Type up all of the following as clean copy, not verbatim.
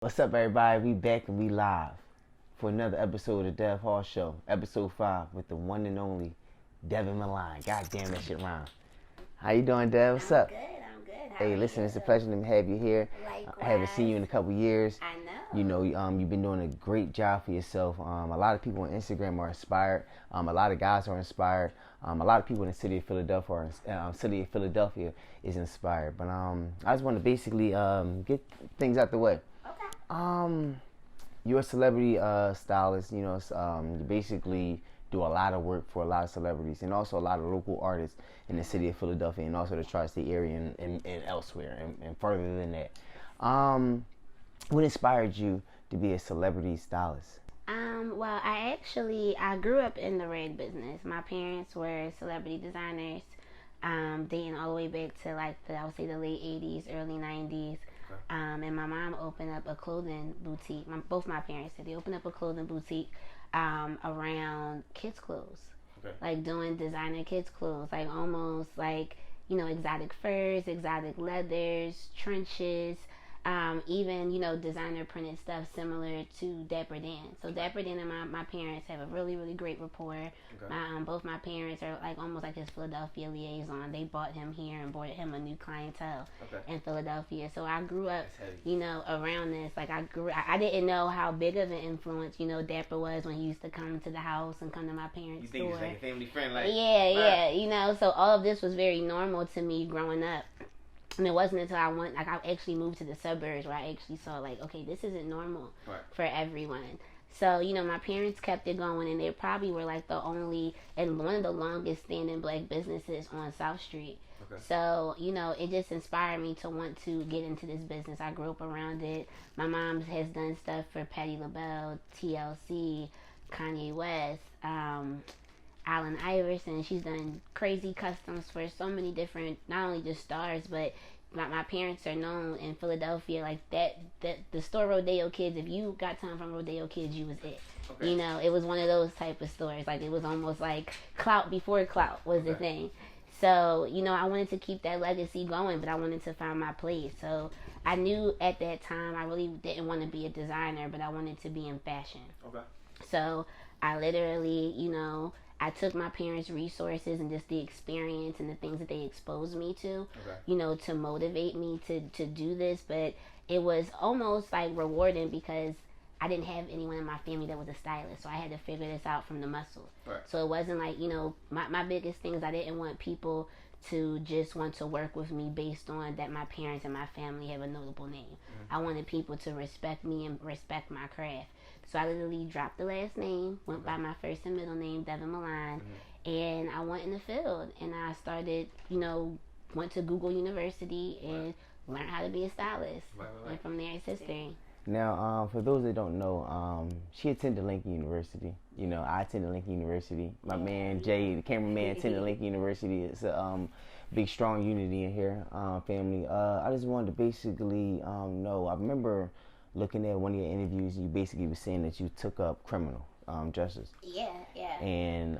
What's up, everybody? We back and we live for another episode of the Dev Hall Show, Ep.5 with the one and only Devon Milan. God damn, that shit rhyme. How you doing, Dev? What's up? I'm good. Hey, listen, it's a pleasure to have you here. Likewise. I haven't seen you in a couple years. I know. You've been doing a great job for yourself. A lot of people on Instagram are inspired. A lot of guys are inspired. A lot of people in the city of Philadelphia is inspired. But I just want to basically get things out the way. Okay. You're a celebrity stylist. You basically do a lot of work for a lot of celebrities and also a lot of local artists in the city of Philadelphia and also the tri-state area and elsewhere and further than that. What inspired you to be a celebrity stylist? Well, I grew up in the rag business. My parents were celebrity designers, dating all the way back to I would say the late 80s, early 90s. And my mom opened up a clothing boutique. Both my parents did. They opened up a clothing boutique around kids' clothes. Okay. Like doing designer kids' clothes, like almost like, exotic furs, exotic leathers, trenches, even, designer printed stuff similar to Dapper Dan. So Dapper Dan and my parents have a really, really great rapport. Okay. Both my parents are like almost like his Philadelphia liaison. They bought him here and brought him a new clientele in Philadelphia. So I grew up, around this. Like I didn't know how big of an influence, Dapper was when he used to come to the house and come to my parents' store. You think he's like a family friend? Like, yeah. So all of this was very normal to me growing up. And it wasn't until I actually moved to the suburbs where I actually saw okay, this isn't normal for everyone. So, my parents kept it going, and they probably were like the only and one of the longest standing black businesses on South Street. Okay. So, it just inspired me to want to get into this business. I grew up around it. My mom has done stuff for Patti LaBelle, TLC, Kanye West, Allen Iverson. She's done crazy customs for so many different, not only just stars, but my parents are known in Philadelphia like that the store Rodeo Kids. If you got time from Rodeo Kids, you was it. Okay. It was one of those type of stores. Like it was almost like clout before clout was the thing. So I wanted to keep that legacy going, but I wanted to find my place. So I knew at that time I really didn't want to be a designer, but I wanted to be in fashion. Okay. So I literally, I took my parents' resources and just the experience and the things that they exposed me to, to motivate me to do this. But it was almost like rewarding because I didn't have anyone in my family that was a stylist. So I had to figure this out from the muscle. Right. So it wasn't like, my biggest thing is I didn't want people to just want to work with me based on that my parents and my family have a notable name. Mm-hmm. I wanted people to respect me and respect my craft. So I literally dropped the last name, went by my first and middle name, Devon Milan, and I went in the field. And I started, went to Google University and learned how to be a stylist. Right. And from there, it's history. Now, for those that don't know, she attended Lincoln University. I attended Lincoln University. My man Jay, the cameraman, attended Lincoln University. It's a big, strong unity in here, family. I just wanted to basically know. I remember looking at one of your interviews. You basically were saying that you took up criminal justice. Yeah. And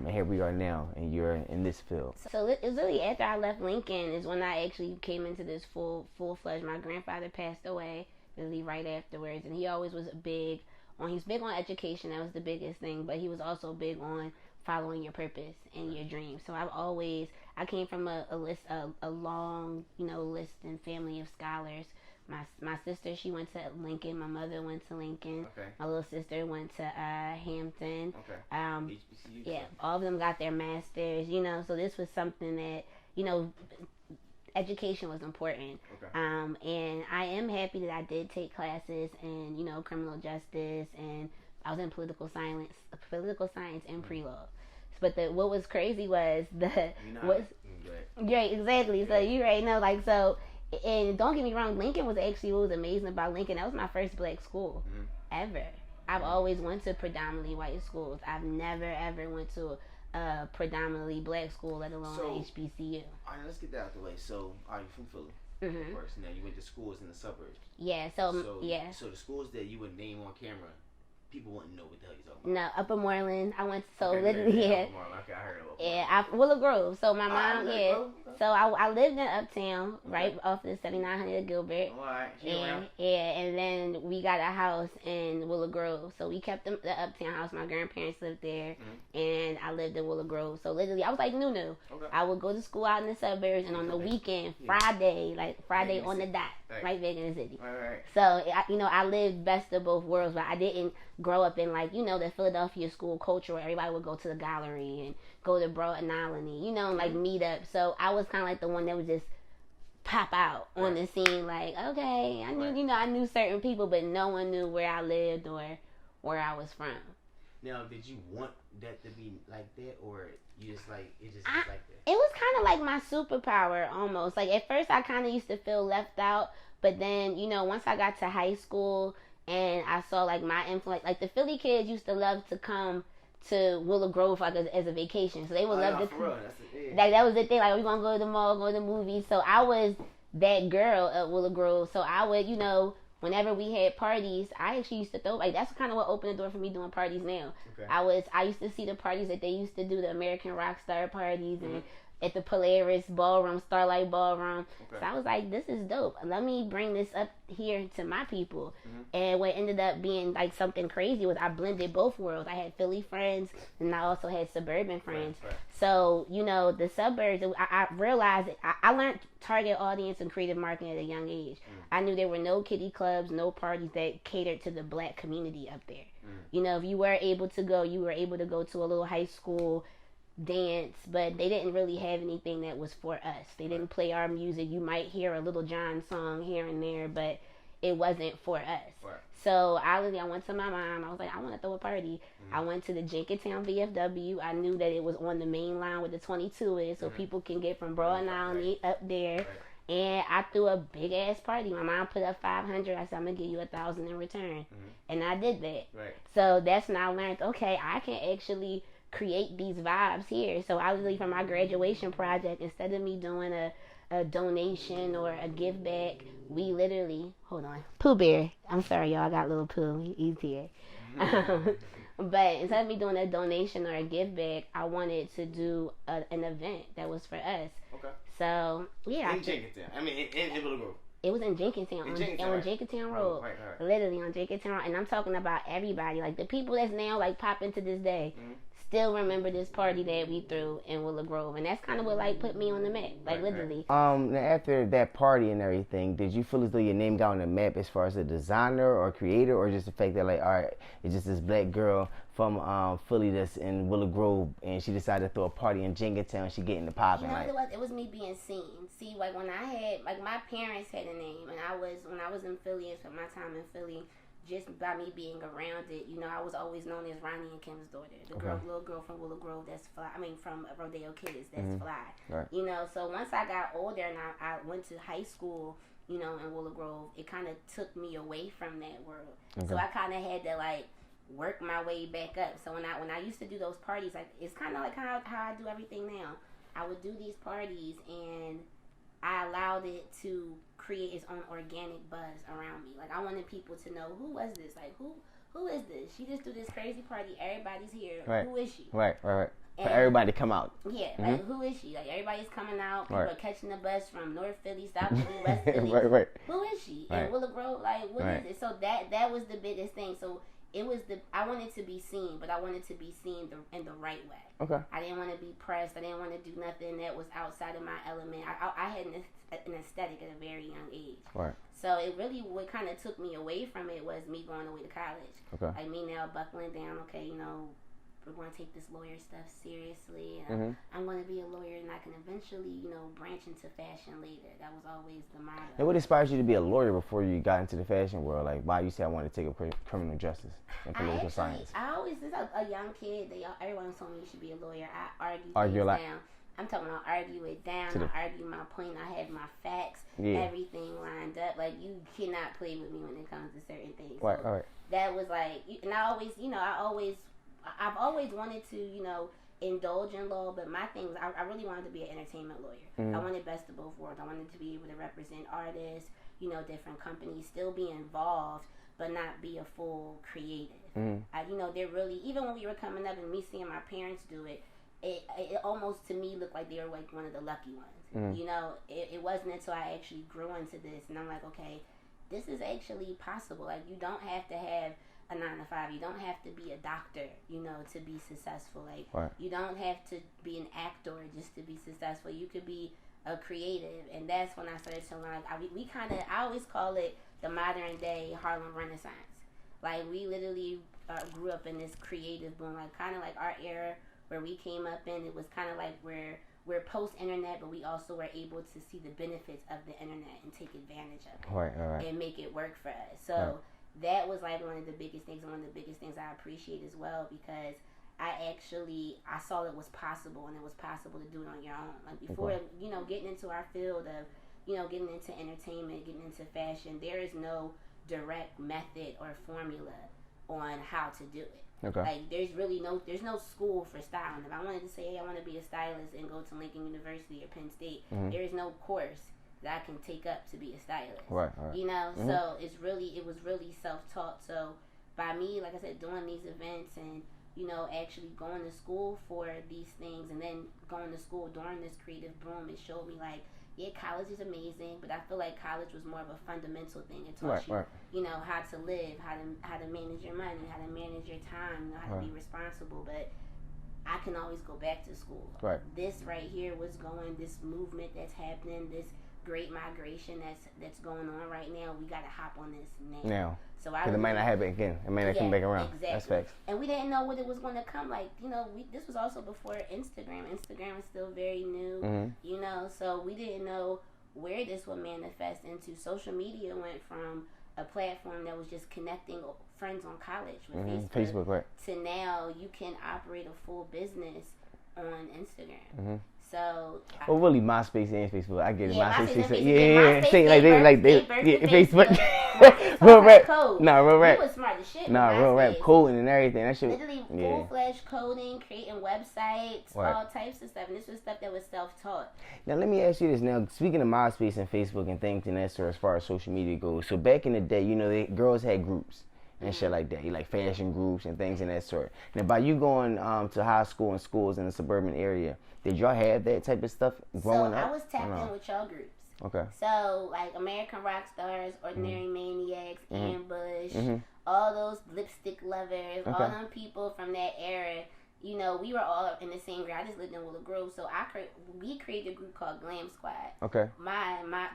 here we are now, and you're in this field. So it was really after I left Lincoln is when I actually came into this full-fledged. My grandfather passed away really right afterwards, and he always was big on education. That was the biggest thing, but he was also big on following your purpose and your dreams. So I came from a long list and family of scholars. My sister, she went to Lincoln. My mother went to Lincoln. Okay. My little sister went to Hampton. Okay. HBCU. Yeah, all of them got their masters. So this was something that education was important. Okay. And I am happy that I did take classes in criminal justice, and I was in political science and pre-law. But what was crazy was right, exactly. So you already know, so. And don't get me wrong, Lincoln was actually what was amazing about Lincoln. That was my first black school ever. I've always went to predominantly white schools. I've never ever went to a predominantly black school, let alone HBCU. All right, let's get that out the way. So, are you from Philly? Of course. Now you went to schools in the suburbs. Yeah. So the schools that you would name on camera, people wouldn't know what the hell you're talking No, about. Upper Moreland. I went so Okay, literally yeah. Okay, I heard of it. Yeah, Willow Grove. So my mom, Okay. So I lived in Uptown, right off the 7900 Gilbert. All right. And then we got a house in Willow Grove. So we kept the Uptown house. My grandparents lived there, and I lived in Willow Grove. So literally, I was like Nunu. Okay. I would go to school out in the suburbs, and on the weekend, Friday on the dot, right back in the city. All right. So I lived best of both worlds, but I didn't grow up in the Philadelphia school culture where everybody would go to the gallery and go to Broad Island, like meet up. So I was kind of like the one that would just pop out on the scene, like, okay, I knew, I knew certain people, but no one knew where I lived or where I was from. Now, did you want that to be like that, or you just like it just was like that? It was kind of like my superpower almost. Like at first, I kind of used to feel left out, but then once I got to high school and I saw like my influence, like the Philly kids used to love to come to Willow Grove like as a vacation, so they would love to come. Like that was the thing. Like we gonna go to the mall, go to the movies. So I was that girl at Willow Grove. So I would, whenever we had parties, I actually used to throw, like, that's kind of what opened the door for me doing parties now. Okay. I used to see the parties that they used to do, the American Rock Star parties, and at the Polaris Ballroom, Starlight Ballroom. Okay. So I was like, this is dope. Let me bring this up here to my people. And what ended up being like something crazy was I blended both worlds. I had Philly friends, and I also had suburban friends. Right. So, the suburbs, I realized I learned target audience and creative marketing at a young age. I knew there were no kiddie clubs, no parties that catered to the black community up there. If you were able to go, you were able to go to a little high school dance, but they didn't really have anything that was for us. They didn't play our music. You might hear a Little John song here and there, but it wasn't for us. Right. So I went to my mom. I was like, I want to throw a party. I went to the Jenkintown VFW. I knew that it was on the main line where the 22 is, so people can get from Broad Island up there. Right. And I threw a big ass party. My mom put up $500. I said, I'm gonna give you $1,000 in return, and I did that. Right. So that's when I learned, okay, I can actually create these vibes here. So I was for my graduation project, instead of me doing a donation or a give back, we literally, hold on, Pooh Bear, I'm sorry y'all, I got little Pooh, he's here. But instead of me doing a donation or a give back, I wanted to do an event that was for us. Okay. So yeah, in Jenkintown, in Willow Grove. It was in Jenkintown, on Jenkintown Road. Right. Literally on Jenkintown Road. And I'm talking about everybody. Like the people that's now like popping to this day still remember this party that we threw in Willow Grove. And that's kind of what like put me on the map. Like literally. Now after that party and everything, did you feel as though your name got on the map as far as a designer or creator, or just the fact that like, all right, it's just this black girl from Philly that's in Willow Grove, and she decided to throw a party in Jenkintown, she getting the popping? It was me being seen. See, like when I had, like my parents had a name, and when I was in Philly and spent my time in Philly, just by me being around it, I was always known as Ronnie and Kim's daughter, the little girl from Willow Grove that's fly. From Rodeo Kids that's fly. Right. So once I got older and I went to high school, in Willow Grove, it kind of took me away from that world. Okay. So I kind of had to like work my way back up. So when I used to do those parties, like it's kind of like how I do everything now. I would do these parties and I allowed it to create its own organic buzz around me. Like I wanted people to know, who was this? Like who is this? She just threw this crazy party. Everybody's here. Right. Who is she? Right. For everybody to come out. Yeah. Like who is she? Like everybody's coming out. People are catching the bus from North Philly, South Philly, West Philly. Right. Who is she? And Willow Grove, like what is it? So that was the biggest thing. So it was I wanted to be seen, but I wanted to be seen in the right way. Okay. I didn't want to be pressed. I didn't want to do nothing that was outside of my element. I had an aesthetic at a very young age. Right. So it really, what kind of took me away from it was me going away to college. Okay. Like me now buckling down, okay, we're going to take this lawyer stuff seriously. And I'm going to be a lawyer, and I can eventually, branch into fashion later. That was always the motto. And what inspired you to be a lawyer before you got into the fashion world? Like, why you say I want to take up criminal justice and political science? I always, as a young kid, everyone told me you should be a lawyer. I argue things down. I'm talking about argue it down. I argue my point. I have my facts, everything lined up. Like, you cannot play with me when it comes to certain things. Right, so right. That was like, and I've always wanted to, indulge in law, but my thing was I really wanted to be an entertainment lawyer. I wanted best of both worlds. I wanted to be able to represent artists, different companies, still be involved, but not be a full creative. Mm-hmm. You know, they're really, even when we were coming up and me seeing my parents do it, it almost to me looked like they were like one of the lucky ones. Mm-hmm. You know, it wasn't until I actually grew into this and I'm like, okay, this is actually possible. Like, you don't have to have a 9-to-5. You don't have to be a doctor, you know, to be successful. Like, right. You don't have to be an actor just to be successful. You could be a creative, and that's when I started to learn. I always call it the modern day Harlem Renaissance. Like, we literally grew up in this creative boom, like kind of like our era where we came up in. It was kind of like where we're post-internet, but we also were able to see the benefits of the internet and take advantage of it, right. and make it work for us. So that was like one of the biggest things, and one of the biggest things I appreciate as well, because I saw it was possible, and it was possible to do it on your own. Like, before, you know, getting into our field of, you know, getting into entertainment, getting into fashion, there is no direct method or formula on how to do it. Okay. Like, there's no school for styling. If I wanted to say, hey, I want to be a stylist and go to Lincoln University or Penn State, there is no course that I can take up to be a stylist. Right. You know, so it was really self-taught. So by me, like I said, doing these events and, you know, actually going to school for these things, and then going to school during this creative boom, it showed me, like, yeah, college is amazing, but I feel like college was more of a fundamental thing. It taught you, you know, how to live, how to manage your money, how to manage your time, you know, how to be responsible. But I can always go back to school. Right. This right here was going, this movement that's happening, this great migration that's going on right now. We got to hop on this now. So it might not happen again. It might not come back around. Exactly. That's facts. And we didn't know what it was going to come. Like, you know, this was also before Instagram. Instagram is still very new, you know, so we didn't know where this would manifest into. Social media went from a platform that was just connecting friends on college with Facebook, to now you can operate a full business on Instagram. So, really, MySpace and Facebook. I get it. MySpace, Facebook. Real rap code. Real rap. You was smart as shit. Real rap coding and everything. That shit. Literally full-fledged coding, creating websites, all types of stuff. And this was stuff that was self-taught. Now, let me ask you this. Now, speaking of MySpace and Facebook and things and that sort, as far as social media goes. So back in the day, you know, girls had groups and shit like that. You like fashion groups and things in that sort. Now, by you going to high school and schools in the suburban area, did y'all have that type of stuff growing up? So I was tapped in with y'all groups. Okay. So, like, American Rock Stars, Ordinary Maniacs, Ambush, all those lipstick lovers, all them people from that era, you know, we were all in the same grade. I just lived in Willow Grove, so we created a group called Glam Squad. Okay.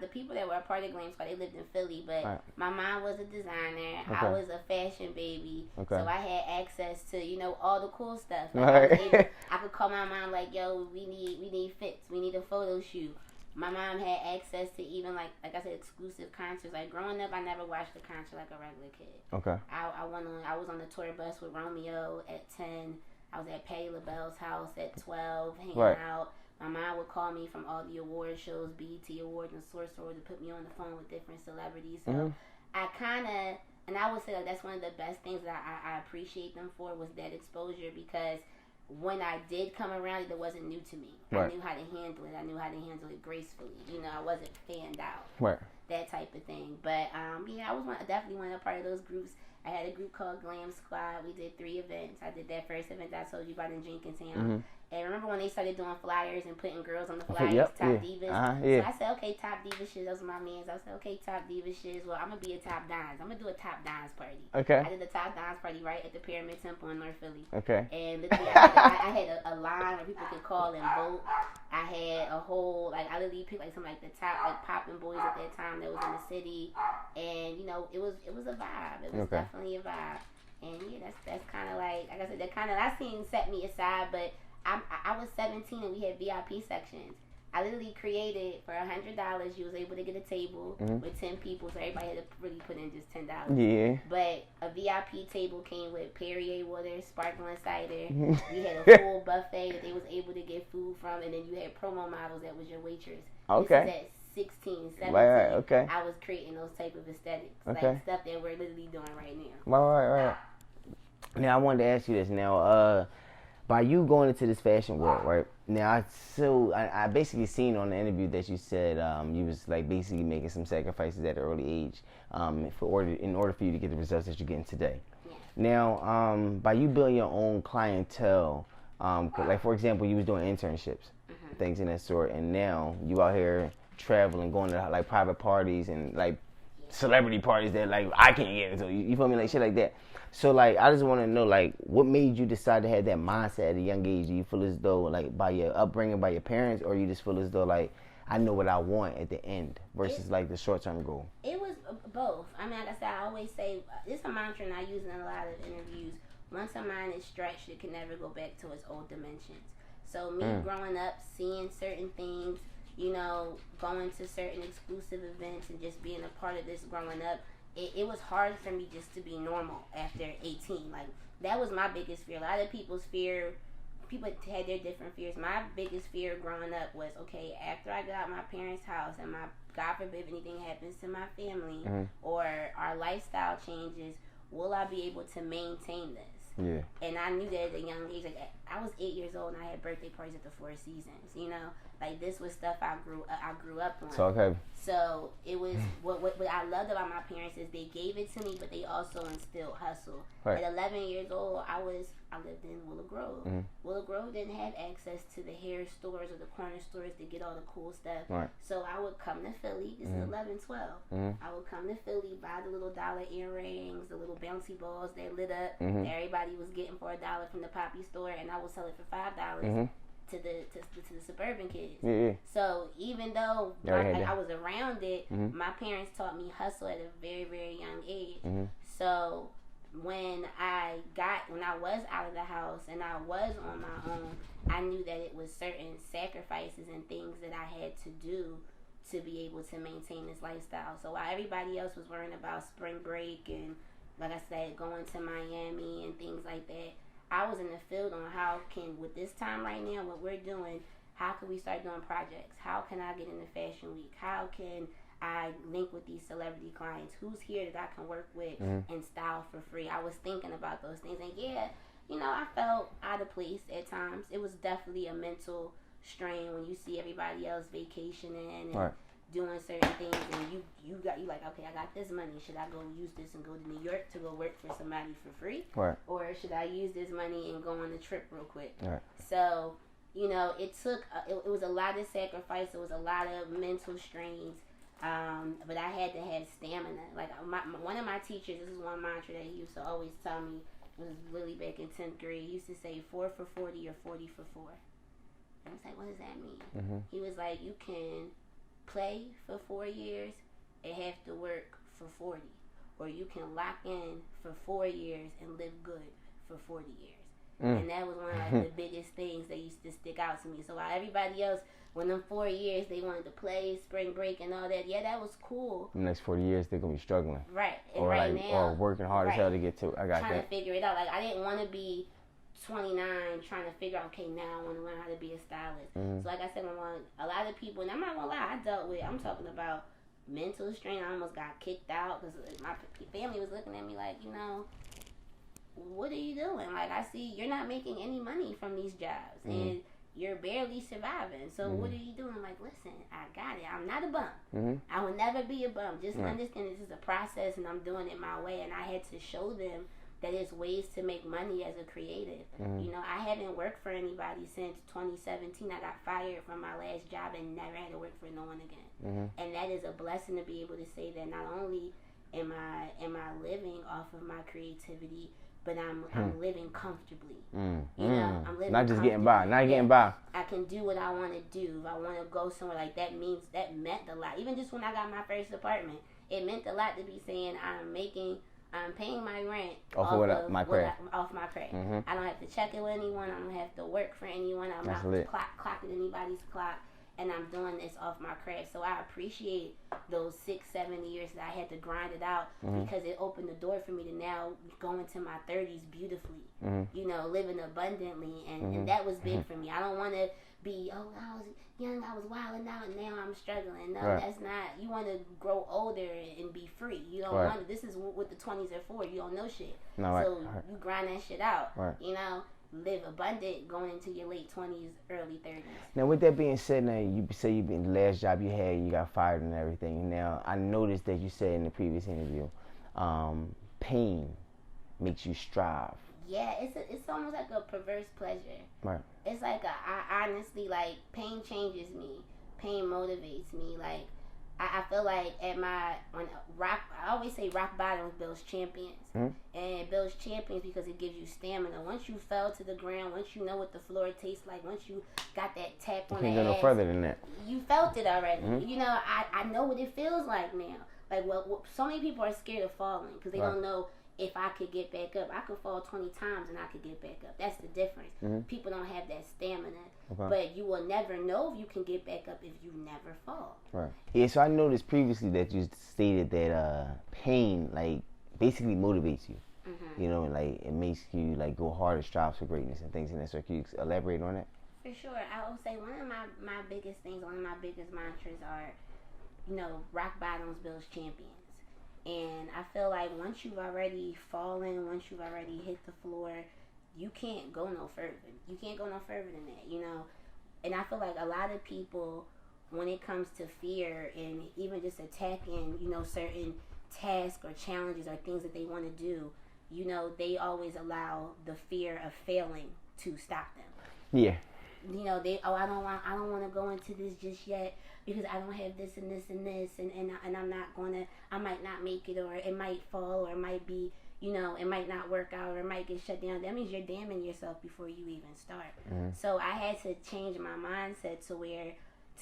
The people that were a part of Glam Squad, they lived in Philly, but my mom was a designer. Okay. I was a fashion baby, okay. So I had access to, you know, all the cool stuff. Like, I could call my mom like, yo, we need fits, we need a photo shoot. My mom had access to even, like I said, exclusive concerts. Like, growing up, I never watched a concert like a regular kid. Okay. I was on the tour bus with Romeo at 10. I was at Patti LaBelle's house at 12, hanging out. My mom would call me from all the award shows, BET Awards and Source Awards, to put me on the phone with different celebrities. So I would say, like, that's one of the best things that I appreciate them for, was that exposure, because when I did come around it wasn't new to me. I knew how to handle it. I knew how to handle it gracefully. You know, I wasn't fanned out. That type of thing. But, I was definitely one of part of those groups. I had a group called Glam Squad. We did 3 events. I did that first event that I told you about in Jenkintown. And remember when they started doing flyers and putting girls on the flyers, Top Divas? So I said, okay, Top Diva Shiz, those are my mans. I said, okay, Top Diva Shiz, well, I'm going to be a Top Dons. I'm going to do a Top Dons party. Okay. I did the Top Dons party right at the Pyramid Temple in North Philly. Okay. And literally, I had a line where people could call and vote. I had a whole, like, I literally picked, like, some, like, the top, like, poppin' boys at that time that was in the city. And, you know, it was a vibe. It was definitely a vibe. And, yeah, that's kind of like I said, that scene set me aside, but I was 17 and we had VIP sections. I literally created, for $100, you was able to get a table with 10 people, so everybody had to really put in just $10. Yeah. But a VIP table came with Perrier water, sparkling cider. We had a full buffet that they was able to get food from, and then you had promo models that was your waitress. Okay. This is at 16, 17. Right, okay. I was creating those type of aesthetics, okay. like stuff that we're literally doing right now. Right. Now, I wanted to ask you this. Now, by you going into this fashion world, right? Now, I basically seen on the interview that you said you was like basically making some sacrifices at an early age in order for you to get the results that you're getting today. Yeah. Now, by you building your own clientele, like for example, you was doing internships, things in that sort, and now you out here traveling, going to like private parties and like celebrity parties that like I can't get into. You feel me, like shit like that. So like I just want to know like what made you decide to have that mindset at a young age? Do you feel as though like by your upbringing, by your parents, or you just feel as though like I know what I want at the end versus like the short term goal? It was both. I mean, like I said, I always say it's a mantra and I use it in a lot of interviews. Once a mind is stretched, it can never go back to its old dimensions. So me growing up, seeing certain things, you know, going to certain exclusive events and just being a part of this growing up, it was hard for me just to be normal after 18. Like, that was my biggest fear. A lot of people's fear, people had their different fears. My biggest fear growing up was, okay, after I get out my parents' house and God forbid if anything happens to my family or our lifestyle changes, will I be able to maintain this? Yeah. And I knew that at a young age. Like, I was 8 years old and I had birthday parties at the Four Seasons. You know, like this was stuff I grew up on. So okay. So it was what I loved about my parents is they gave it to me, but they also instilled hustle. Right. At 11 years old, I lived in Willow Grove. Willow Grove didn't have access to the hair stores or the corner stores to get all the cool stuff. Right. So I would come to Philly. This is 11, 12. I would come to Philly, buy the little dollar earrings, the little bouncy balls that lit up. That everybody was getting for $1 from the Poppy store, and I would sell it for $5 to the suburban kids. Yeah. So even though I was around it, my parents taught me hustle at a very, very young age. So when I was out of the house and I was on my own, I knew that it was certain sacrifices and things that I had to do to be able to maintain this lifestyle. So while everybody else was worrying about spring break and, like I said, going to Miami and things like that, I was in the field on how can, with this time right now, what we're doing, how can we start doing projects? How can I get into Fashion Week? How can I link with these celebrity clients? Who's here that I can work with and style for free? I was thinking about those things. And yeah, you know, I felt out of place at times. It was definitely a mental strain when you see everybody else vacationing and doing certain things, and you like, okay, I got this money. Should I go use this and go to New York to go work for somebody for free? Or should I use this money and go on a trip real quick? So, you know, it took, it was a lot of sacrifice. It was a lot of mental strains. But I had to have stamina. Like, one of my teachers, this is one mantra that he used to always tell me, it was really back in 10th grade. He used to say 4 for 40 or 40 for 4. And I was like, what does that mean? He was like, you can play for 4 years and have to work for 40, or you can lock in for 4 years and live good for 40 years. And that was one of like, the biggest things that used to stick out to me. So while everybody else, when them 4 years they wanted to play spring break and all that, yeah, that was cool. The next 40 years they're gonna be struggling, right? And or right like, now, or working hard as hell to get to. I got trying that. to figure it out. Like, I didn't want to be 29 trying to figure out, okay, now I want to learn how to be a stylist. So like I said, a lot of people, and I'm not gonna lie, I'm talking about mental strain. I almost got kicked out because my family was looking at me like, you know, what are you doing? Like, I see you're not making any money from these jobs and you're barely surviving. So what are you doing? I'm like, listen, I got it. I'm not a bum. I will never be a bum. Just understand this is a process and I'm doing it my way. And I had to show them that there's ways to make money as a creative. You know, I haven't worked for anybody since 2017. I got fired from my last job and never had to work for no one again. And that is a blessing to be able to say that not only am I living off of my creativity, but I'm living comfortably. You know, I'm living not just getting by, getting by. I can do what I want to do. If I want to go somewhere, like that meant a lot. Even just when I got my first apartment, it meant a lot to be saying I'm paying my rent off my craft. I don't have to check it with anyone. I don't have to work for anyone. I'm not clocking anybody's clock. And I'm doing this off my craft. So I appreciate those 6-7 years that I had to grind it out because it opened the door for me to now go into my 30s beautifully. You know, living abundantly. And that was big for me. I don't want to be, I was young, I was wilding out, and now I'm struggling. No, that's not. You want to grow older and be free. You don't want to. This is what the 20s are for. You don't know shit. You grind that shit out. You know? live abundant going into your late 20s, early 30s. Now, with that being said, now you say you've been the last job you had, you got fired and everything. Now, I noticed that you said in the previous interview, pain makes you strive. Yeah, it's almost like a perverse pleasure. Right. It's like I honestly, like, pain changes me. Pain motivates me. Like, I feel like I always say rock bottom builds champions. Mm-hmm. And it builds champions because it gives you stamina. Once you fell to the ground, once you know what the floor tastes like, once you got that tap on the ass. You can't go no further than that. You felt it already. Mm-hmm. You know, I know what it feels like now. Like, so many people are scared of falling because they don't know if I could get back up. I could fall 20 times and I could get back up. That's the difference. Mm-hmm. People don't have that stamina. Okay. But you will never know if you can get back up if you never fall. Right. Yeah, so I noticed previously that you stated that pain, like, basically motivates you. Mm-hmm. You know, like, it makes you, like, go harder, strive for greatness and things in that. So can you elaborate on that? For sure. I would say one of my biggest things, one of my biggest mantras are, you know, rock bottoms builds champions. And I feel like once you've already fallen, once you've already hit the floor, you can't go no further. You can't go no further than that, you know. And I feel like a lot of people, when it comes to fear and even just attacking, you know, certain tasks or challenges or things that they want to do, you know, they always allow the fear of failing to stop them. Yeah. You know, I don't want to go into this just yet because I don't have this and this and this and I'm not gonna, I might not make it, or it might fall, or it might be, you know, it might not work out, or it might get shut down. That means you're damning yourself before you even start. Mm-hmm. So I had to change my mindset to where,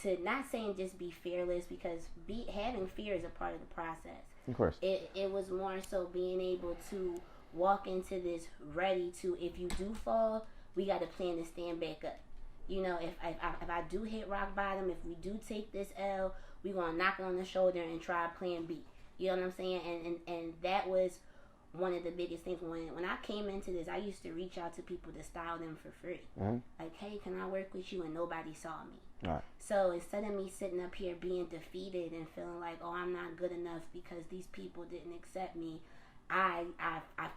to not saying just be fearless, because having fear is a part of the process. Of course. It was more so being able to walk into this ready to, if you do fall, we got a plan to stand back up. You know, if I do hit rock bottom, if we do take this L, we gonna knock it on the shoulder and try plan B. You know what I'm saying? And that was one of the biggest things. When I came into this, I used to reach out to people to style them for free. Mm-hmm. Like, hey, can I work with you? And nobody saw me. Right. So instead of me sitting up here being defeated and feeling like, oh, I'm not good enough because these people didn't accept me, I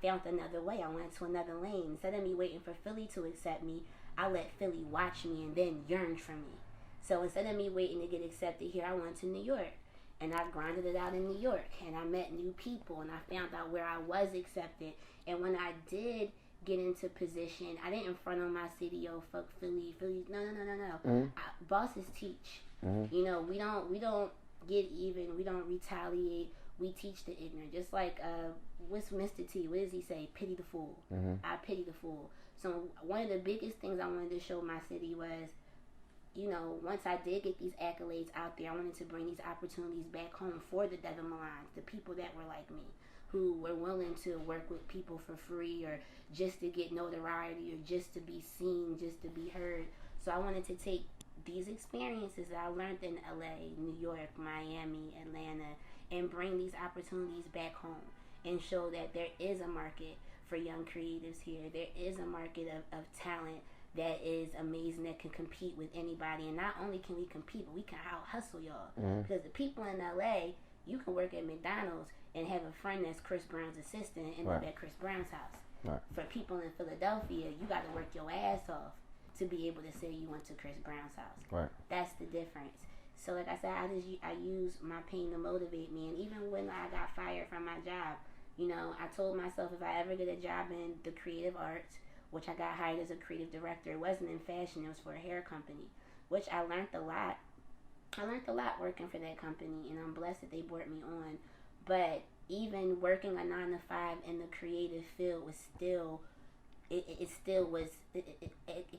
found another way. I went to another lane. Instead of me waiting for Philly to accept me, I let Philly watch me and then yearn for me. So instead of me waiting to get accepted here, I went to New York. And I grinded it out in New York. And I met new people. And I found out where I was accepted. And when I did get into position, I didn't front on my city, oh, fuck Philly. No. Mm-hmm. Bosses teach. Mm-hmm. You know, we don't get even. We don't retaliate. We teach the ignorant. Just like, what's Mr. T? What does he say? Pity the fool. Mm-hmm. I pity the fool. So one of the biggest things I wanted to show my city was, you know, once I did get these accolades out there, I wanted to bring these opportunities back home for the Devon Milans, the people that were like me, who were willing to work with people for free, or just to get notoriety, or just to be seen, just to be heard. So I wanted to take these experiences that I learned in LA, New York, Miami, Atlanta, and bring these opportunities back home and show that there is a market for young creatives here. There is a market of talent that is amazing, that can compete with anybody. And not only can we compete, but we can out hustle y'all. Mm-hmm. Because the people in LA, you can work at McDonald's and have a friend that's Chris Brown's assistant and live at Chris Brown's house. Right. For people in Philadelphia, you got to work your ass off to be able to say you went to Chris Brown's house. Right. That's the difference. So like I said, I use my pain to motivate me. And even when I got fired from my job, you know, I told myself if I ever get a job in the creative arts, which I got hired as a creative director, it wasn't in fashion, it was for a hair company, which I learned a lot. I learned a lot working for that company, and I'm blessed that they brought me on. But even working a 9 to 5 in the creative field was still, it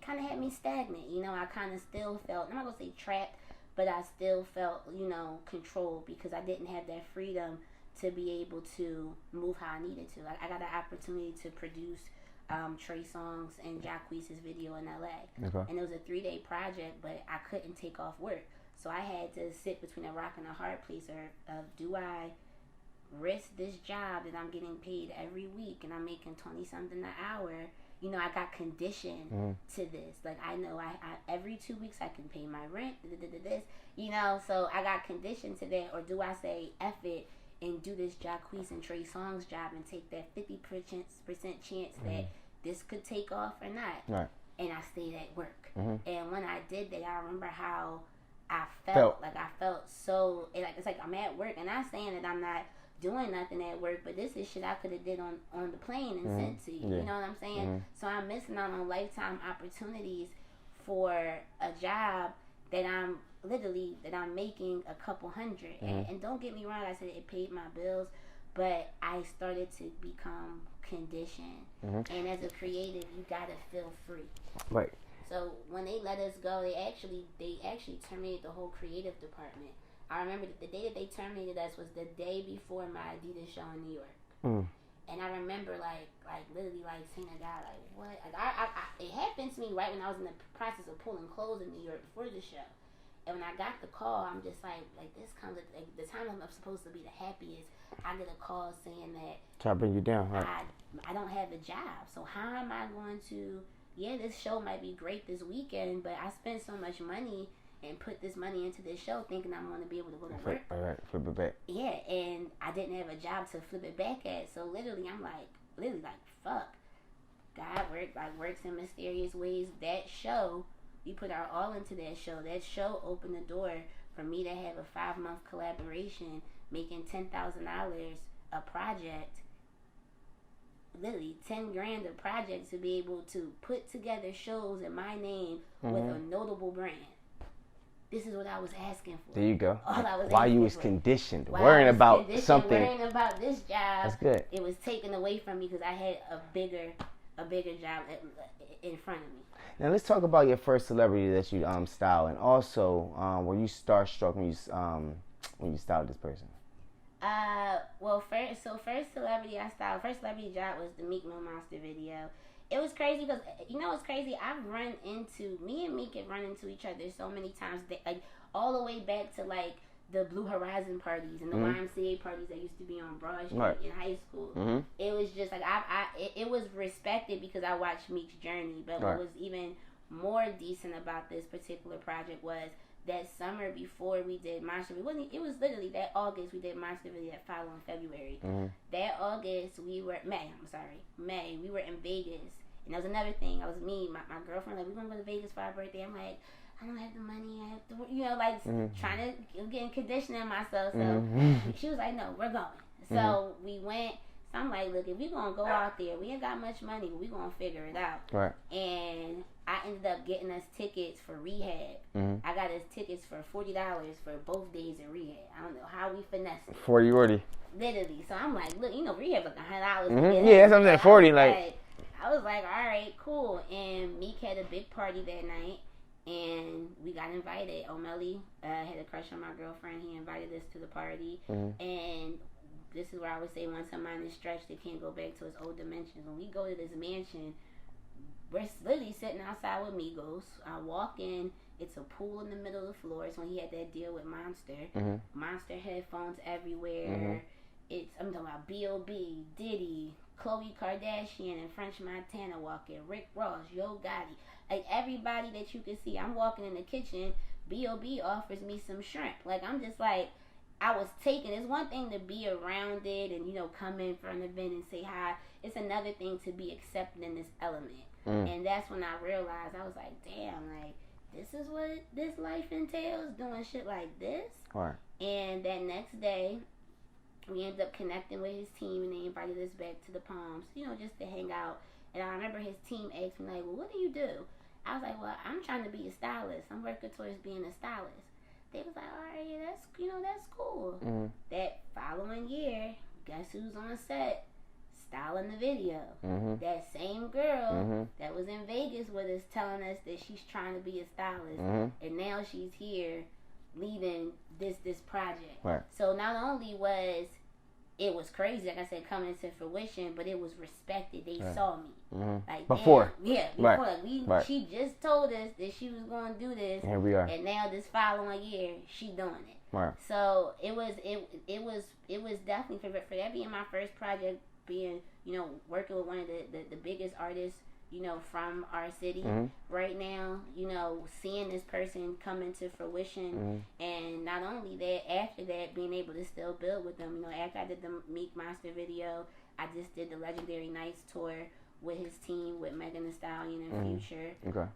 kind of had me stagnant. You know, I kind of still felt, I'm not going to say trapped, but I still felt, you know, controlled because I didn't have that freedom to be able to move how I needed to. Like, I got an opportunity to produce Trey Songz and Jacquees' video in LA. Okay. And it was a 3-day project, but I couldn't take off work. So I had to sit between a rock and a hard place of do I risk this job that I'm getting paid every week and I'm making 20 something an hour? You know, I got conditioned to this. Like, I know I every 2 weeks I can pay my rent, this, you know, so I got conditioned to that. Or do I say F it and do this Jacquees and Trey Songz job and take that 50% chance that this could take off or not. Right. And I stayed at work. Mm-hmm. And when I did that, I remember how I felt. Like, I felt so, it's like I'm at work. And not saying that I'm not doing nothing at work, but this is shit I could have did on the plane and sent to you. You know what I'm saying? So I'm missing out on lifetime opportunities for a job that I'm making a couple hundred. And don't get me wrong, I said it paid my bills, but I started to become conditioned. And as a creative, you gotta feel free. Right. So when they let us go, they actually terminated the whole creative department. I remember the day that they terminated us was the day before my Adidas show in New York. And I remember like literally like seeing a guy like, what? Like I it happened to me right when I was in the process of pulling clothes in New York before the show. And when I got the call, I'm just like this comes at like the time I'm supposed to be the happiest. I get a call saying that try to bring you down, right? I don't have a job, so how am I going to? Yeah, this show might be great this weekend, but I spent so much money and put this money into this show thinking I'm going to be able to go to work. Right, flip it back. Yeah, and I didn't have a job to flip it back at, so literally I'm like, fuck. God works in mysterious ways. That show, we put our all into that show. That show opened the door for me to have a 5-month collaboration, making $10,000 a project. Literally $10,000 a project to be able to put together shows in my name with a notable brand. This is what I was asking for. There you go. All I was While you was conditioned, worrying about something. Worrying about this job. That's good. It was taken away from me because I had a bigger job in front of me. Now let's talk about your first celebrity that you styled, and also were you starstruck when you styled this person? First celebrity I styled, first celebrity job was the Meek Mill Monster video. It was crazy because, you know what's crazy? Me and Meek have run into each other so many times, like all the way back to like the Blue Horizon parties and the YMCA parties that used to be on Broad Street in high school. It was just like, it was respected because I watched Meek's journey, but what was even more decent about this particular project was that summer before we did Monster, it was literally that August we did Monster Video that following February. That August we were May, we were in Vegas. And that was another thing. My girlfriend, like, we're gonna go to Vegas for our birthday. I'm like, I don't have the money, I have to, you know, like trying to get conditioning myself. So she was like, no, we're going. So we went. So I'm like, look, if we're going to go out there, we ain't got much money, but we're going to figure it out. Right. And I ended up getting us tickets for rehab. I got us tickets for $40 for both days in rehab. I don't know how we finessed it. 40 already. Literally. So I'm like, look, you know, rehab like $100. Yeah, that's what I'm saying, 40. Like, I was like, all right, cool. And Meek had a big party that night. And we got invited. O'Malley had a crush on my girlfriend. He invited us to the party. And this is where I would say once a mind is stretched, it can't go back to its old dimensions. When we go to this mansion, we're literally sitting outside with Migos. I walk in. It's a pool in the middle of the floor. It's when he had that deal with Monster. Monster headphones everywhere. I'm talking about B.O.B., Diddy, Khloe Kardashian, and French Montana walking. Rick Ross, Yo Gotti. Like, everybody that you can see. I'm walking in the kitchen. B.O.B. offers me some shrimp. Like, I'm just like, I was taken. It's one thing to be around it and, you know, come in for an event and say hi. It's another thing to be accepted in this element. And that's when I realized, I was like, damn, like, this is what this life entails, doing shit like this. Right. And that next day, we ended up connecting with his team, and they invited us back to the Palms, you know, just to hang out. And I remember his team asked me, like, well, what do you do? I was like, well, I'm trying to be a stylist. I'm working towards being a stylist. They was like, all right, yeah, that's cool. That following year, guess who's on set? Styling the video. That same girl that was in Vegas with us telling us that she's trying to be a stylist. And now she's here leading this project. Right. So not only was it was crazy, like I said, coming into fruition, but it was respected. They saw me. Like before. Before. Like she just told us that she was going to do this. And here we are. And now this following year, she doing it. Right. So it was definitely for that being my first project, being, you know, working with one of the biggest artists, you know, from our city right now, you know, seeing this person come into fruition, and not only that, after that, being able to still build with them. You know, after I did the Meek Monster video, I just did the Legendary Nights tour with his team, with Megan Thee Stallion and Future. Okay.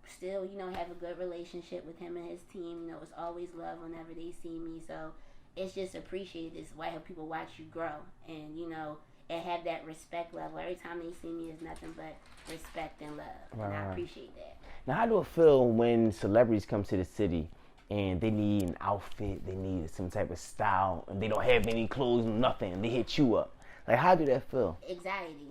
Still, have a good relationship with him and his team. It's always love whenever they see me. So it's just appreciated. This why people watch you grow, and and have that respect level. Every time they see me, it's nothing but respect and love, and I appreciate that. Now, how do it feel when celebrities come to the city and they need an outfit, they need some type of style, and they don't have any clothes, nothing, and they hit you up? Like, how do that feel? Anxiety.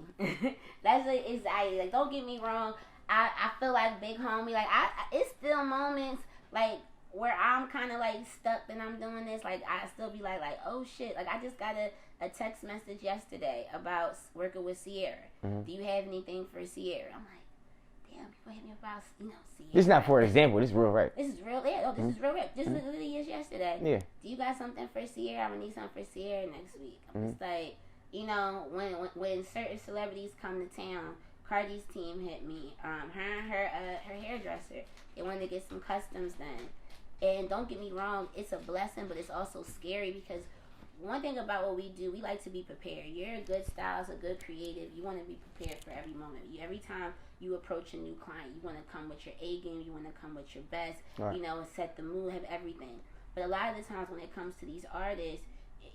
That's like anxiety. Like, don't get me wrong. I feel like big homie. Like, it's still moments like where I'm kind of like stuck and I'm doing this. Like, I still be like, oh shit. Like, I just got a text message yesterday about working with Sierra. Do you have anything for Sierra? I'm like, damn, people hit me about Sierra. This is not for example. This is real, right? This is real. Yeah, this is real. This literally is yesterday. Yeah. Do you got something for Sierra? I'm gonna need something for Sierra next week. I'm just like, when certain celebrities come to town. Cardi's team hit me. Her and her hairdresser. They wanted to get some customs done. And don't get me wrong, it's a blessing, but it's also scary because one thing about what we do, we like to be prepared. You're a good stylist, a good creative. You want to be prepared for every moment. Every time you approach a new client, you want to come with your A game. You want to come with your best. Right. Set the mood, have everything. But a lot of the times when it comes to these artists,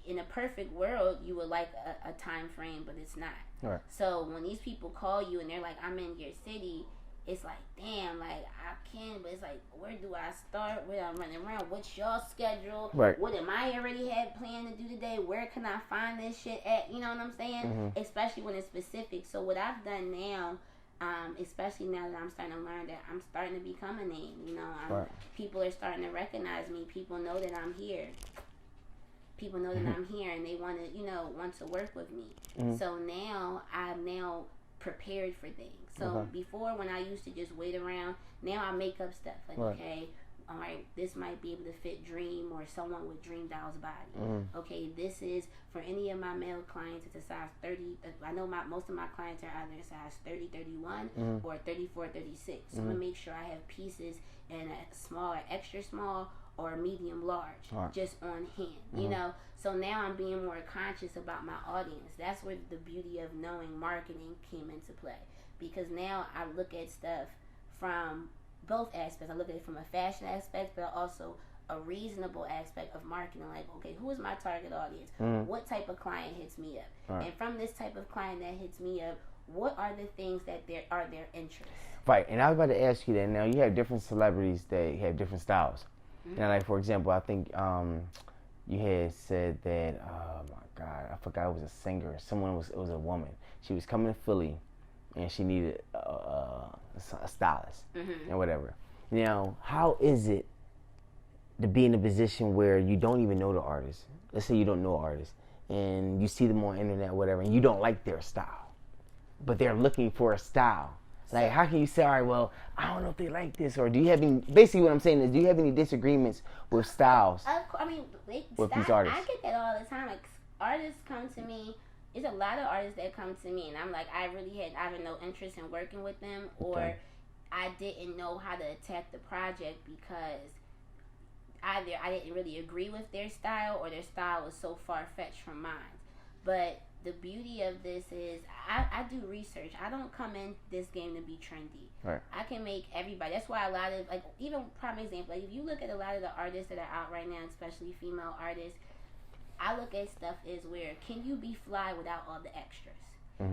in a perfect world, you would like a time frame, but it's not. Right. So when these people call you and they're like, I'm in your city, it's like, damn, like, I can, but it's like, where do I start? Where I'm running around? What's your schedule? Right. What am I already had planned to do today? Where can I find this shit at? You know what I'm saying? Especially when it's specific. So what I've done now, especially now that I'm starting to learn that I'm starting to become a name, right. People are starting to recognize me. People know that I'm here. People know that I'm here and they want to work with me. So now I'm prepared for things. So before, when I used to just wait around, now I make up stuff. Like, okay, all right, this might be able to fit Dream or someone with Dream Doll's body. Okay, this is for any of my male clients, it's a size 30. I know most of my clients are either a size 30, 31 or 34, 36. So I'm going to make sure I have pieces in a small or extra small or medium large, just on hand, So now I'm being more conscious about my audience. That's where the beauty of knowing marketing came into play. Because now I look at stuff from both aspects. I look at it from a fashion aspect, but also a reasonable aspect of marketing. Like, okay, who is my target audience? What type of client hits me up? And from this type of client that hits me up, what are the things that are their interests? Right, and I was about to ask you that. Now, you have different celebrities that have different styles. Now, like, for example, I think you had said that, oh my God, I forgot it was a singer. It was a woman. She was coming to Philly, and she needed a stylist and whatever. Now, how is it to be in a position where you don't even know the artist? Let's say you don't know artists, and you see them on the internet or whatever, and you don't like their style, but they're looking for a style. Like, how can you say, all right, well, I don't know if they like this, or do you have any, basically what I'm saying is, do you have any disagreements with styles with these artists? I get that all the time. Like, artists come to me, there's a lot of artists that come to me, and I'm like, I have no interest in working with them, or I didn't know how to attack the project because either I didn't really agree with their style, or their style was so far-fetched from mine. But the beauty of this is I do research. I don't come in this game to be trendy. Right. I can make everybody. That's why a lot of, like, even prime example, like, if you look at a lot of the artists that are out right now, especially female artists, I look at stuff as where, can you be fly without all the extras?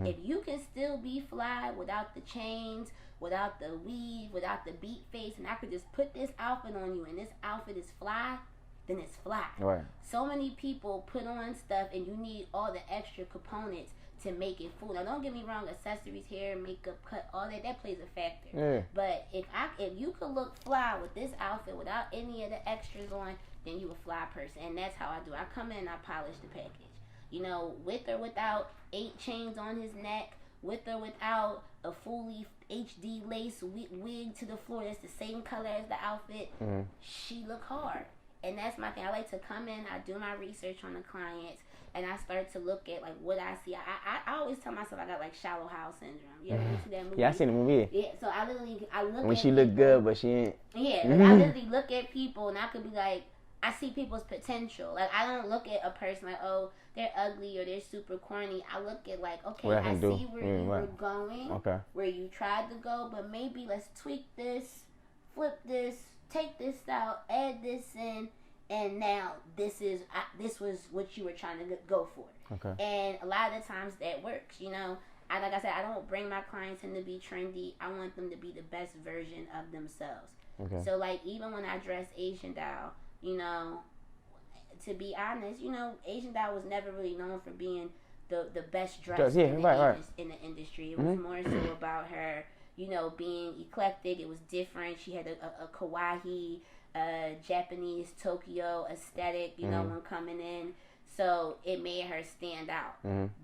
If you can still be fly without the chains, without the weave, without the beat face, and I could just put this outfit on you and this outfit is fly, then it's fly. Right. So many people put on stuff and you need all the extra components to make it full. Now, don't get me wrong, accessories, hair, makeup, cut, all that plays a factor. Yeah. But if you could look fly with this outfit without any of the extras on, then you a fly person. And that's how I do. I come in and I polish the package. With or without 8 chains on his neck, with or without a fully HD lace wig to the floor that's the same color as the outfit, she look hard. And that's my thing. I like to come in, I do my research on the clients, and I start to look at, like, what I see. I always tell myself I got, like, shallow house syndrome. You ever see that movie? Yeah, I seen the movie. Yeah, so I look when she looked good, but she ain't. Yeah, I literally look at people, and I could be like, I see people's potential. Like, I don't look at a person like, oh, they're ugly or they're super corny. I look at like, okay, I see where you were going, where you tried to go, but maybe let's tweak this, flip this, take this out, add this in, and now this was what you were trying to go for. Okay. And a lot of the times that works, you know. Like I said, I don't bring my clients in to be trendy. I want them to be the best version of themselves. Okay. So, like, even when I dress Asian Doll, you know, to be honest, you know, Asian Doll was never really known for being the best dressed in the industry. It was more so about her, you know, being eclectic. It was different. She had a kawaii, Japanese Tokyo aesthetic, you know, when coming in. So it made her stand out.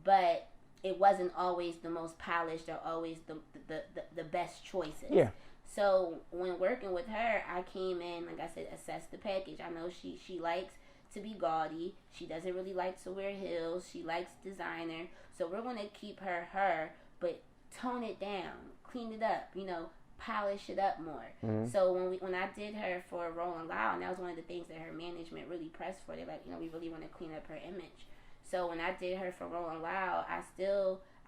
But it wasn't always the most polished or always the best choices. Yeah. So when working with her, I came in, like I said, assess the package. I know she likes to be gaudy. She doesn't really like to wear heels. She likes designer. So we're going to keep her, but tone it down, clean it up, you know, polish it up more. So when I did her for Rolling Loud, and that was one of the things that her management really pressed for. They're like, you know, we really want to clean up her image. So when I did her for Rolling Loud,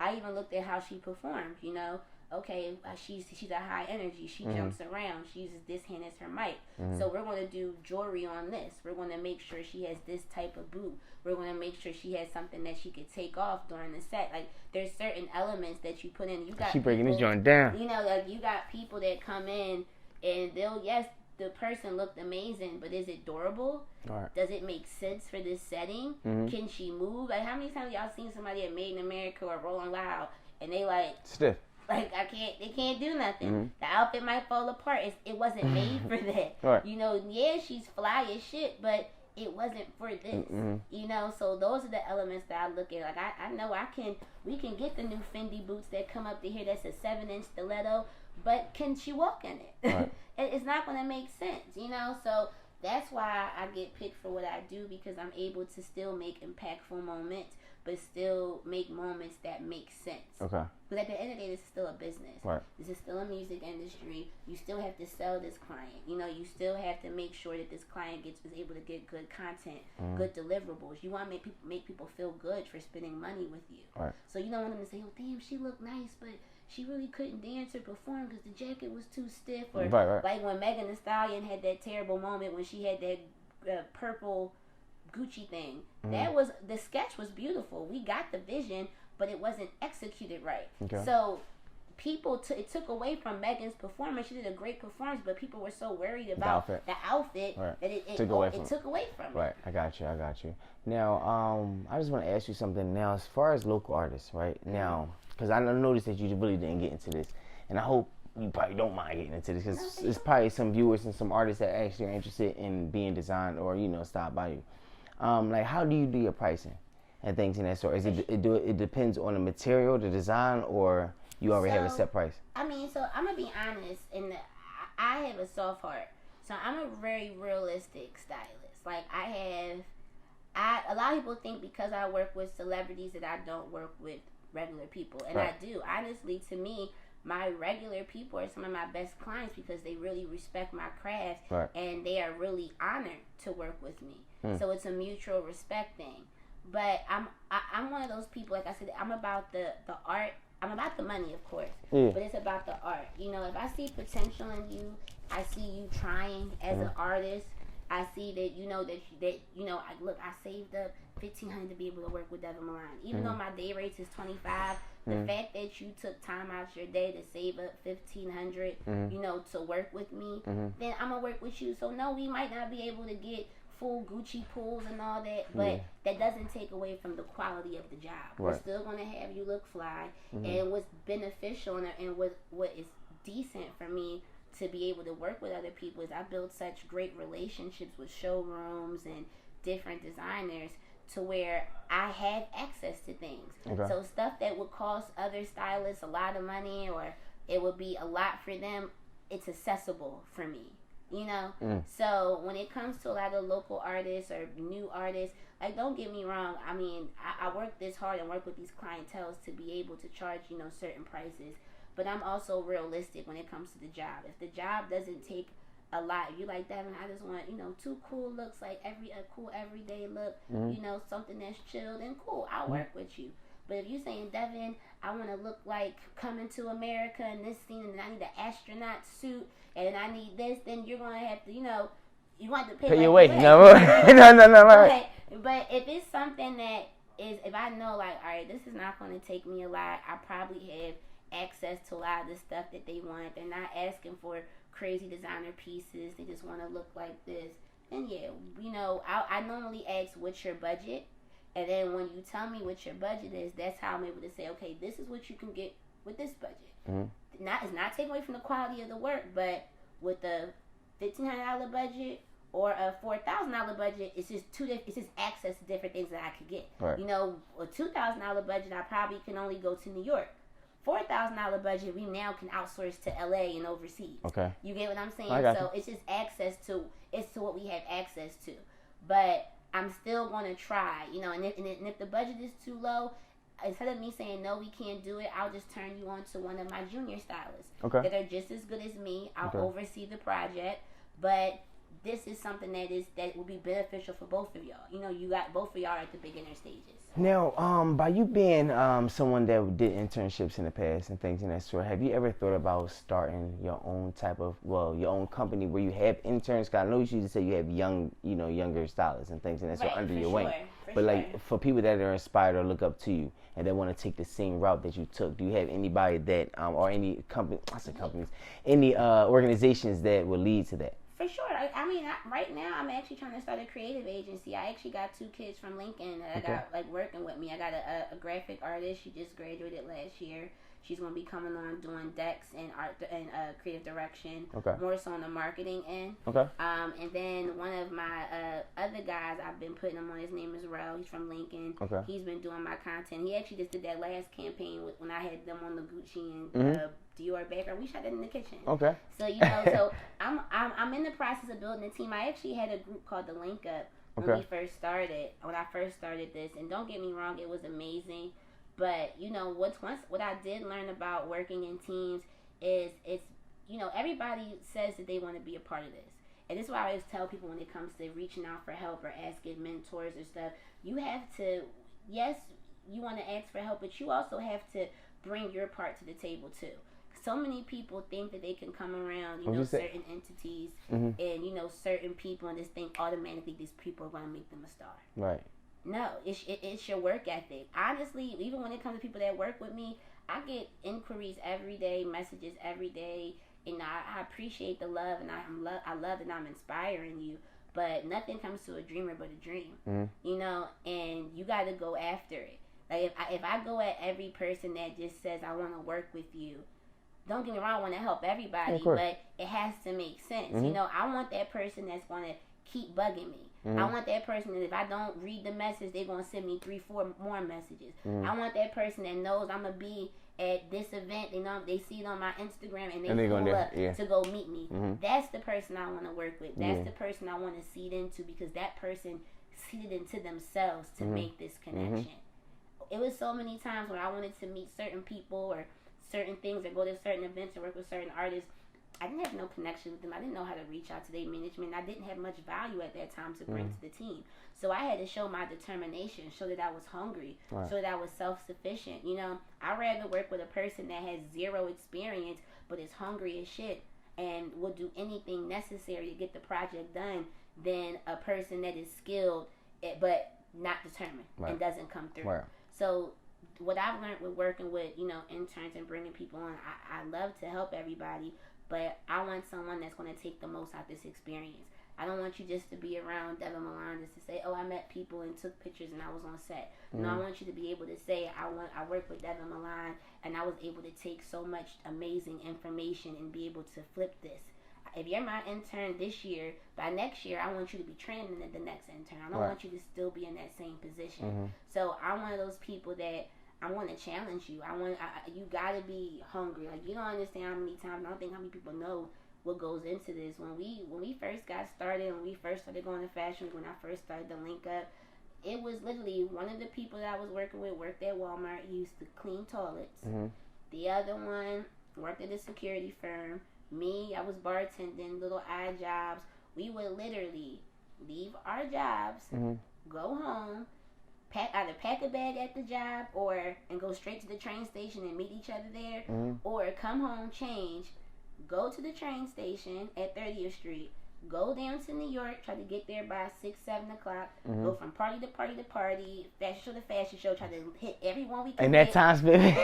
I even looked at how she performed, you know. Okay, she's a high energy. She jumps around. She uses this hand as her mic. So we're going to do jewelry on this. We're going to make sure she has this type of boot. We're going to make sure she has something that she could take off during the set. Like, there's certain elements that you put in. She breaking this joint down. You know, like, you got people that come in and the person looked amazing, but is it durable? Right. Does it make sense for this setting? Can she move? Like, how many times y'all seen somebody at Made in America or Rolling Loud and they like stiff? Like, they can't do nothing. The outfit might fall apart. It wasn't made for that. Right. You know, yeah, she's fly as shit, but it wasn't for this. You know, so those are the elements that I look at. Like, I know we can get the new Fendi boots that come up to here that's a 7-inch stiletto, but can she walk in it? Right. It's not going to make sense, you know? So that's why I get picked for what I do, because I'm able to still make impactful moments, but still make moments that make sense. Okay. Because at the end of the day, this is still a business. Right. This is still a music industry. You still have to sell this client. You know, you still have to make sure that this client is able to get good content, good deliverables. You want to make people feel good for spending money with you. Right. So you don't want them to say, oh, damn, she looked nice, but she really couldn't dance or perform because the jacket was too stiff. Or like when Megan Thee Stallion had that terrible moment when she had that purple Gucci thing. That was, the sketch was beautiful. We got the vision, but it wasn't executed right. Okay. So people it took away from Megan's performance. She did a great performance, but people were so worried about the outfit that it took away from it. Right. I got you. Now, I just want to ask you something now, as far as local artists, right? Now, because I noticed that you really didn't get into this, and I hope you probably don't mind getting into this, because there's probably some viewers and some artists that actually are interested in being designed or, you know, stop by you. Like, how do you do your pricing and things in that sort? Is it depends on the material, the design, or you already have a set price? I mean, so I'm gonna be honest, I have a soft heart, so I'm a very realistic stylist. Like, a lot of people think because I work with celebrities that I don't work with regular people, and I do. Honestly, to me, my regular people are some of my best clients because they really respect my craft, and they are really honored to work with me. So it's a mutual respect thing. But I'm one of those people, like I said, I'm about the art. I'm about the money, of course, but it's about the art. You know, if I see potential in you, I see you trying as an artist. I see that I saved up $1,500 to be able to work with Devon Milan. Even though my day rates is $25, the fact that you took time out your day to save up $1,500, you know, to work with me, then I'm gonna work with you. So no, we might not be able to get full Gucci pulls and all that, but that doesn't take away from the quality of the job. We're still gonna have you look fly, and what's beneficial and what is decent for me to be able to work with other people is I build such great relationships with showrooms and different designers to where I have access to things. So stuff that would cost other stylists a lot of money, or it would be a lot for them, it's accessible for me. You know? So when it comes to a lot of local artists or new artists, like, don't get me wrong, I mean, I work this hard and work with these clienteles to be able to charge, you know, certain prices. But I'm also realistic when it comes to the job. If the job doesn't take a lot. If you like Devin, I just want, 2 cool looks, like a cool everyday look, something that's chilled and cool. I'll work with you. But if you're saying, Devin, I want to look like Coming to America in this scene, and I need an astronaut suit, and I need this, then you're going to have to, you want to pay your way. No, right. But if it's something that is, if I know, like, all right, this is not going to take me a lot, I probably have access to a lot of the stuff that they want. They're not asking for crazy designer pieces. They just want to look like this. And yeah, I normally ask, what's your budget? And then when you tell me what your budget is, that's how I'm able to say, okay, this is what you can get with this budget. It's not taking away from the quality of the work, but with the $1,500 budget or a $4,000 budget, it's just access to different things that I could get. Right. A $2,000 budget, I probably can only go to New York. $4,000 budget, we now can outsource to LA and overseas. Okay. You get what I'm saying? So it's just access to what we have access to. But I'm still going to try, and if the budget is too low, instead of me saying, no, we can't do it, I'll just turn you on to one of my junior stylists that are just as good as me. I'll oversee the project, but this is something that will be beneficial for both of y'all. You got both of y'all at the beginner stages. Now, by you being someone that did internships in the past and things in that sort, have you ever thought about starting your own your own company where you have interns? Cause I know you usually say you have younger stylists and things in that sort under your wing. But like for people that are inspired or look up to you and they want to take the same route that you took, do you have anybody that or any any organizations that will lead to that? For sure. Right now, I'm actually trying to start a creative agency. I actually got 2 kids from Lincoln that I got working with me. I got a graphic artist. She just graduated last year. She's going to be coming on doing decks and art and creative direction. More so on the marketing end. And then one of my other guys, I've been putting him on. His name is Rel. He's from Lincoln. He's been doing my content. He actually just did that last campaign when I had them on the Gucci and Dior background. We shot that in the kitchen. So so I'm in the process of building a team. I actually had a group called the Link Up when I first started this, and don't get me wrong, it was amazing. But what I did learn about working in teams is everybody says that they want to be a part of this, and this is why I always tell people when it comes to reaching out for help or asking mentors or stuff, you have to, yes, you want to ask for help, but you also have to bring your part to the table too. So many people think that they can come around, certain entities and, certain people and just think automatically these people are going to make them a star. Right. No, it's your work ethic. Honestly, even when it comes to people that work with me, I get inquiries every day, messages every day, and I appreciate the love, and I love that I'm inspiring you. But nothing comes to a dreamer but a dream, and you got to go after it. Like if I go at every person that just says I want to work with you, don't get me wrong, I want to help everybody, but it has to make sense. I want that person that's going to keep bugging me. I want that person that if I don't read the message, they're going to send me 3-4 more messages. I want that person that knows I'm going to be at this event. They see it on my Instagram and they pull up to go meet me. That's the person I want to work with. That's the person I want to seed into, because that person seeded into themselves to make this connection. It was so many times when I wanted to meet certain people or certain things or go to certain events or work with certain artists. I didn't have no connection with them. I didn't know how to reach out to their management. I didn't have much value at that time to bring to the team. So I had to show my determination, show that I was hungry, show that I was self-sufficient. I'd rather work with a person that has 0 experience but is hungry as shit and will do anything necessary to get the project done than a person that is skilled but not determined and doesn't come through. So what I've learned with working with, interns and bringing people on, I love to help everybody, but I want someone that's going to take the most out of this experience. I don't want you just to be around Devon Milan just to say, oh, I met people and took pictures and I was on set. No, I want you to be able to say, I work with Devon Milan and I was able to take so much amazing information and be able to flip this. If you're my intern this year, by next year, I want you to be training the next intern. I don't want you to still be in that same position. So I'm one of those people that I want to challenge you. You gotta be hungry. Like, you don't understand how many times. I don't think how many people know what goes into this. When we first got started, when we first started going to fashion, when I first started to Link Up, it was literally one of the people that I was working with worked at Walmart. He used to clean toilets. The other one worked at a security firm. Me, I was bartending, little odd jobs. We would literally leave our jobs, go home, either pack a bag at the job and go straight to the train station and meet each other there, or come home, change, go to the train station at 30th Street, go down to New York, try to get there by 6, 7 o'clock, go from party to party to party, fashion show to fashion show, try to hit everyone we could. And that time spent.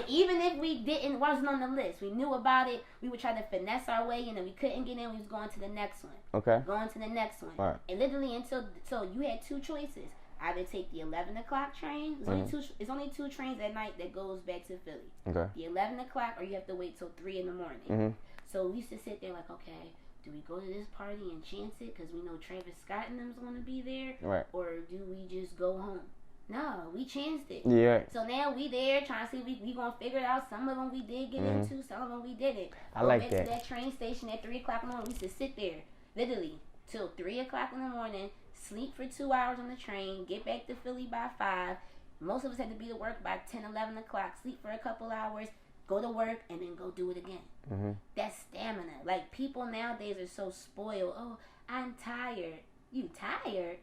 Even if we wasn't on the list, we knew about it, we would try to finesse our way, and then we couldn't get in, we was going to the next one. Okay. Going to the next one. Right. And literally so you had two choices. Either take the 11 o'clock train. It's only two trains at night that goes back to Philly. Okay. The 11 o'clock, or you have to wait till 3 in the morning. So we used to sit there like, okay, do we go to this party and chance it because we know Travis Scott and them's going to be there? Right. Or do we just go home? No, we chanced it. Yeah. So now we there trying to see we going to figure it out. Some of them we did get into, some of them we didn't. I like that. To that train station at 3 o'clock in the morning. We used to sit there literally till 3 o'clock in the morning, sleep for 2 hours on the train, get back to Philly by 5. Most of us had to be to work by 10, 11 o'clock, sleep for a couple hours, go to work, and then go do it again. That's stamina. Like, people nowadays are so spoiled. Oh, I'm tired. You tired?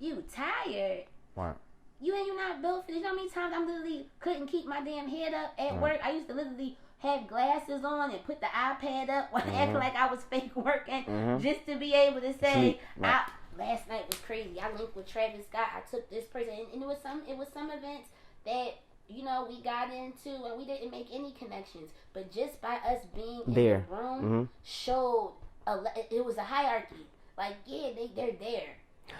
You tired? Right. You're not built for this. You know how many times I literally couldn't keep my damn head up at work? I used to literally have glasses on and put the iPad up when acting like I was fake working just to be able to say, last night was crazy. I linked with Travis Scott. I took this person, and it was some events that we got into, and we didn't make any connections. But just by us being in the room showed it was a hierarchy. Like, yeah, they're there,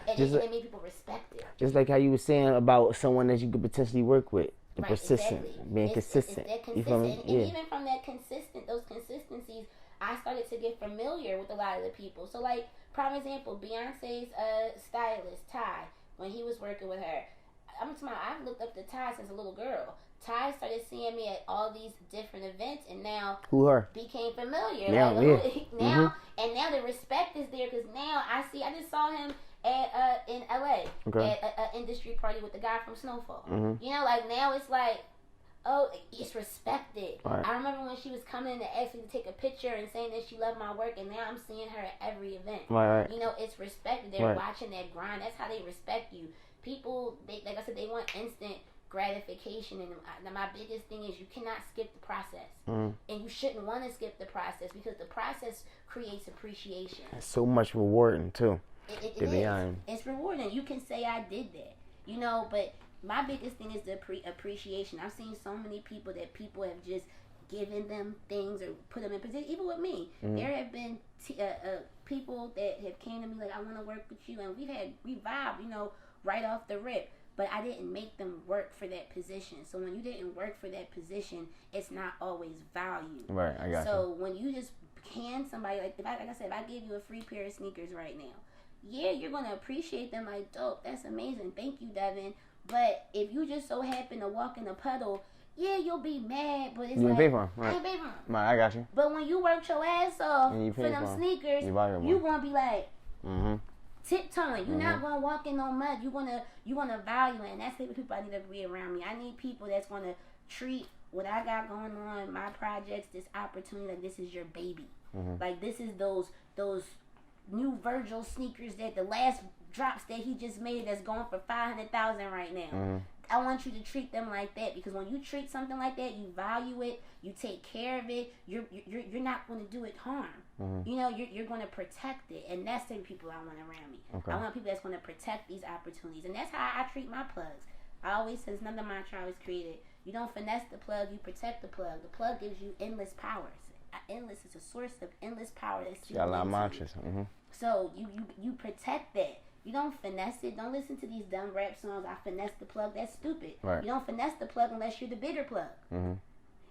and it made people respect it. Just like how you were saying about someone that you could potentially work with. The persistent, exactly. being consistent. It's that you feel me? And even from those consistencies, I started to get familiar with a lot of the people. So, like, prime example, Beyonce's stylist, Ty, when he was working with her. I've looked up to Ty since a little girl. Ty started seeing me at all these different events, and now became familiar. Now, And now the respect is there because now I just saw him at in LA at an industry party with the guy from Snowfall. Like, now it's like, oh, it's respected. Right. I remember when she was coming to ask me to take a picture and saying that she loved my work, and now I'm seeing her at every event. Right. It's respected. They're watching that grind. That's how they respect you. People, like I said, they want instant gratification, and my biggest thing is you cannot skip the process, and you shouldn't want to skip the process because the process creates appreciation. It's so much rewarding too. It is. It's rewarding. You can say I did that, but my biggest thing is the appreciation. I've seen so many people that people have just given them things or put them in position. Even with me, there have been people that have came to me like, I want to work with you, and we vibed, right off the rip. But I didn't make them work for that position. So when you didn't work for that position, it's not always valued. Right, I got you. So when you just hand somebody, like I said, if I give you a free pair of sneakers right now, yeah, you're going to appreciate them like, dope, that's amazing. Thank you, Devin. But if you just so happen to walk in a puddle, yeah, you'll be mad, but it's you like, pay for them. I ain't pay for them. Right, I got you. But when you worked your ass off for them sneakers, you're going to be like, tiptoeing. You're not gonna walk in no mud. You wanna value it, and that's the people I need to be around me. I need people that's gonna treat what I got going on, my projects, this opportunity, like this is your baby. Like this is those new Virgil sneakers that the last drops that he just made that's going for $500,000 right now. I want you to treat them like that, because when you treat something like that, you value it, you take care of it. You're not going to do it harm. You're going to protect it, and that's the people I want around me. I want people that's going to protect these opportunities, and that's how I treat my plugs. I always say, it's another mantra I always created: you don't finesse the plug, you protect the plug. The plug gives you endless powers. Endless is a source of endless power. That's got a lot of mantras. So you protect that. You don't finesse it. Don't listen to these dumb rap songs. I finesse the plug. That's stupid. Right. You don't finesse the plug unless you're the bigger plug. And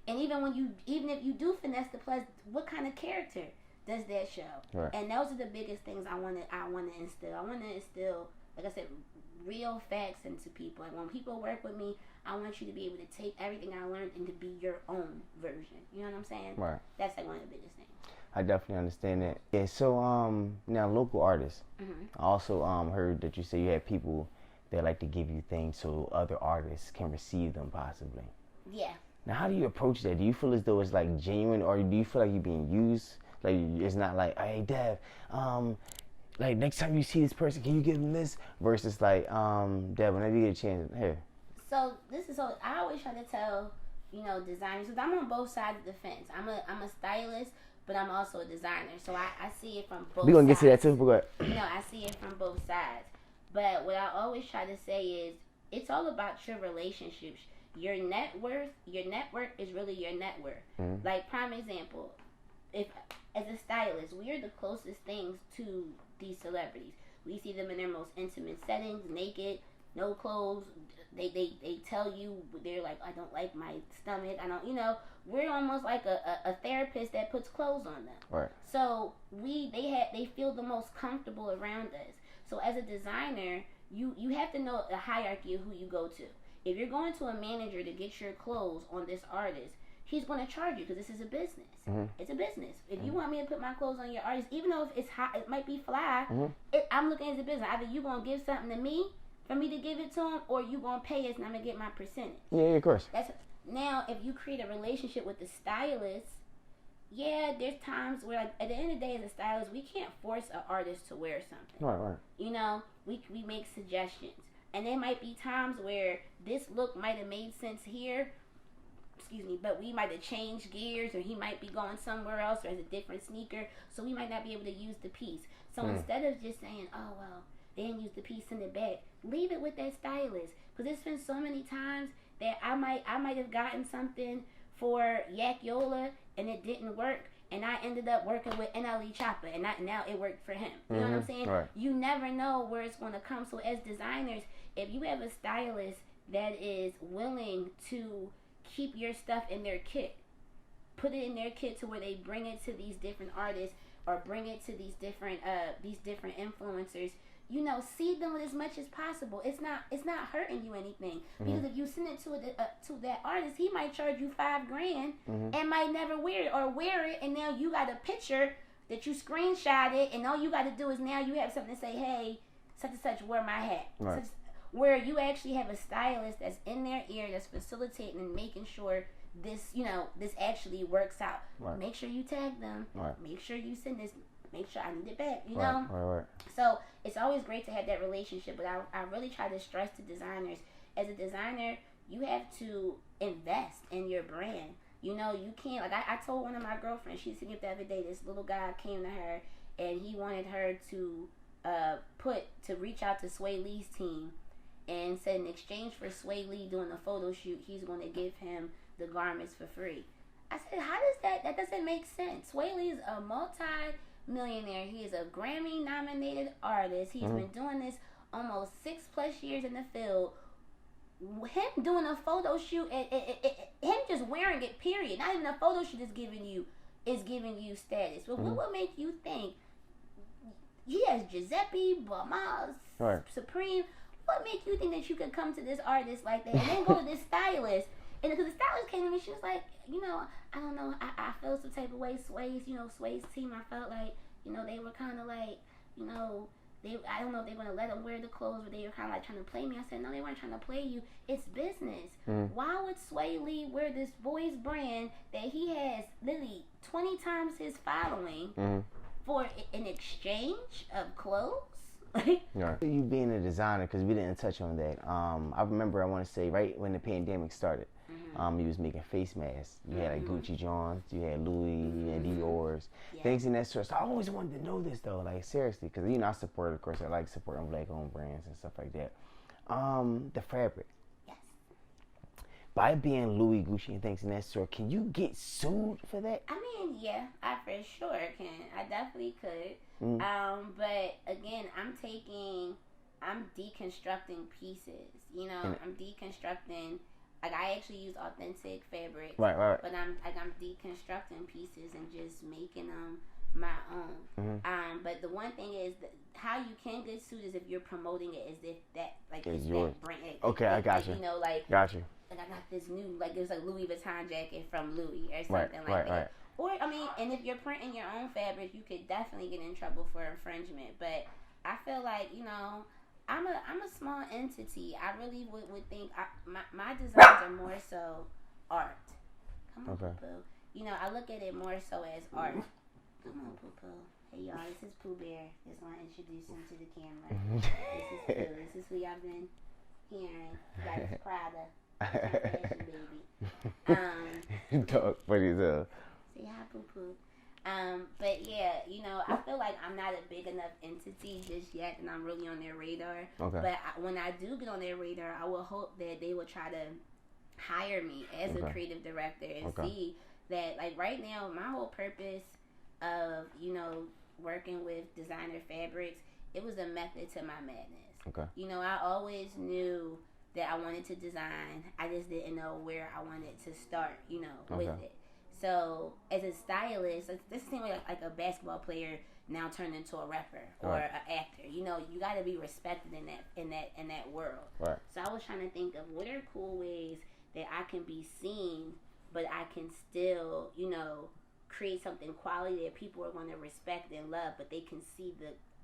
even if you do finesse the plug, what kind of character does that show? Right. And those are the biggest things I want to instill. I want to instill, like I said, real facts into people. And when people work with me, I want you to be able to take everything I learned and to be your own version. You know what I'm saying? Right. That's like one of the biggest things. I definitely understand that. Yeah, so now local artists. I also heard that you say you had people that like to give you things so other artists can receive them possibly. Yeah. Now, how do you approach that? Do you feel as though it's like genuine, or do you feel like you're being used? Like it's not like, hey, Dev, like next time you see this person, can you give them this? Versus like, Dev, whenever you get a chance, here. So I always try to tell, designers, because I'm on both sides of the fence. I'm a stylist, but I'm also a designer. So I see it from both sides. We're going to get to that too, but I see it from both sides. But what I always try to say is, it's all about your relationships. Your network is really your net worth. Mm-hmm. Like, prime example, if as a stylist, we are the closest things to these celebrities. We see them in their most intimate settings, naked, no clothes. They tell you, they're like, I don't like my stomach. I don't, we're almost like a therapist that puts clothes on them. Right. So they feel the most comfortable around us. So as a designer, you have to know the hierarchy of who you go to. If you're going to a manager to get your clothes on this artist, he's going to charge you because this is a business. Mm-hmm. It's a business. If you want me to put my clothes on your artist, even though if it's hot, it might be fly, I'm looking at it as a business. Either you going to give something to me for me to give it to him, or you going to pay us and I'm going to get my percentage. Yeah, of course. Now, if you create a relationship with the stylist, yeah, there's times where, like, at the end of the day, as a stylist, we can't force an artist to wear something. Right. We make suggestions. And there might be times where this look might have made sense here, but we might have changed gears, or he might be going somewhere else, or has a different sneaker, so we might not be able to use the piece. So instead of just saying, oh, well, they didn't use the piece, send it back, leave it with that stylist. Because there's been so many times that I might have gotten something for Yak Yola, and it didn't work, and I ended up working with Untitled Chapter, and now it worked for him. You know what I'm saying? Right. You never know where it's going to come. So as designers, if you have a stylist that is willing to keep your stuff in their kit, put it in their kit to where they bring it to these different artists, or bring it to these different influencers, see them as much as possible. It's not hurting you anything, because if you send it to that artist, he might charge you $5,000 and might never wear it, or wear it, and now you got a picture that you screenshotted, and all you got to do is now you have something to say, hey, such and such, wear my hat. Right. Where you actually have a stylist that's in their ear, that's facilitating and making sure this actually works out. Right. Make sure you tag them. Right. Make sure you send this. Make sure I need it back. Right. So it's always great to have that relationship, but I really try to stress to designers, as a designer, you have to invest in your brand. You can't, like, I told one of my girlfriends, she was the other day, this little guy came to her, and he wanted her to reach out to Sway Lee's team, and said in exchange for Sway Lee doing a photo shoot, he's going to give him the garments for free. I said, how does that doesn't make sense. Sway Lee is a multi-millionaire. He is a Grammy-nominated artist. He's been doing this almost 6+ years in the field. Him doing a photo shoot, him just wearing it, period. Not even a photo shoot is giving you status. But what would make you think he has Giuseppe, Balmain, Supreme? What make you think that you could come to this artist like that and then go to this stylist? And because the stylist came to me, she was like, I don't know, I felt some type of way. Sway's team, I felt like, they were kind of like, I don't know if they're going to let them wear the clothes, but they were kind of like trying to play me. I said, no, they weren't trying to play you. It's business. Why would Sway Lee wear this boy's brand that he has literally 20 times his following for an exchange of clothes? Yeah. You being a designer, because we didn't touch on that. I remember, I want to say, right when the pandemic started, you was making face masks. You had like Gucci Johns, you had Louis, you had Dior's, things in that sort. So I always wanted to know this though, like seriously, because I support, of course, I like supporting black-owned brands and stuff like that. The fabric. Yes. By being Louis, Gucci, and things in that sort, can you get sued for that? I mean, yeah, I for sure can. I definitely could. But again, I'm deconstructing pieces. I'm deconstructing. Like, I actually use authentic fabric. Right. But I'm deconstructing pieces and just making them my own. But the one thing is that how you can get sued is if you're promoting it as if that, like, it's yours. That brand. Okay, I got you. Got you. Like, I got this new, like, it was like Louis Vuitton jacket from Louis or something like that. Right. Or, I mean, and if you're printing your own fabric, you could definitely get in trouble for infringement. But I feel like, I'm a small entity. I really would think my designs are more so art. Come on, Poo-Poo. You know, I look at it more so as art. Come on, Poo-Poo. Hey, y'all, this is Pooh Bear. Just want to introduce him to the camera. This is Pooh. This is who y'all been hearing. Like Prada. Fashion baby. Dog funny as hell. Say hi, Poo-Poo. But yeah, you know, I feel like I'm not a big enough entity just yet, and I'm really on their radar. Okay. But when I do get on their radar, I will hope that they will try to hire me as a creative director and see that, like, right now, my whole purpose of, you know, working with designer fabrics, it was a method to my madness. Okay. You know, I always knew that I wanted to design. I just didn't know where I wanted to start, you know, with it. So as a stylist, this seems like a basketball player now turned into a rapper or an actor. You know, you got to be respected in that world. Right. So I was trying to think of what are cool ways that I can be seen, but I can still, you know, create something quality that people are going to respect and love, but they can see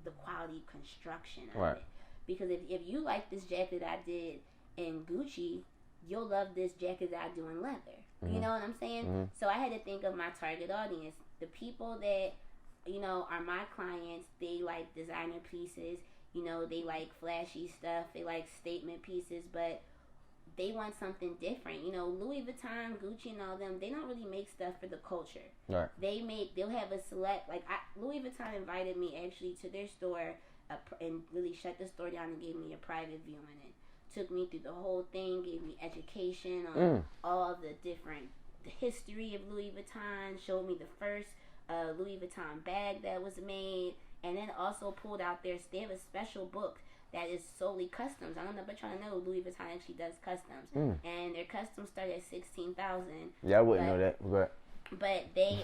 the quality construction of it. Because if you like this jacket I did in Gucci, you'll love this jacket that I do in leather. Mm-hmm. You know what I'm saying? Mm-hmm. So I had to think of my target audience. The people that, you know, are my clients, they like designer pieces. You know, they like flashy stuff. They like statement pieces, but they want something different. You know, Louis Vuitton, Gucci, and all them, they don't really make stuff for the culture. Right. They'll have a select, like, Louis Vuitton invited me actually to their store and really shut the store down and gave me a private viewing. And took me through the whole thing, gave me education on all the history of Louis Vuitton, showed me the first Louis Vuitton bag that was made, and then also pulled out they have a special book that is solely customs. I don't know, but y'all know Louis Vuitton actually does customs, and their customs start at $16,000. Yeah, I wouldn't know that, but they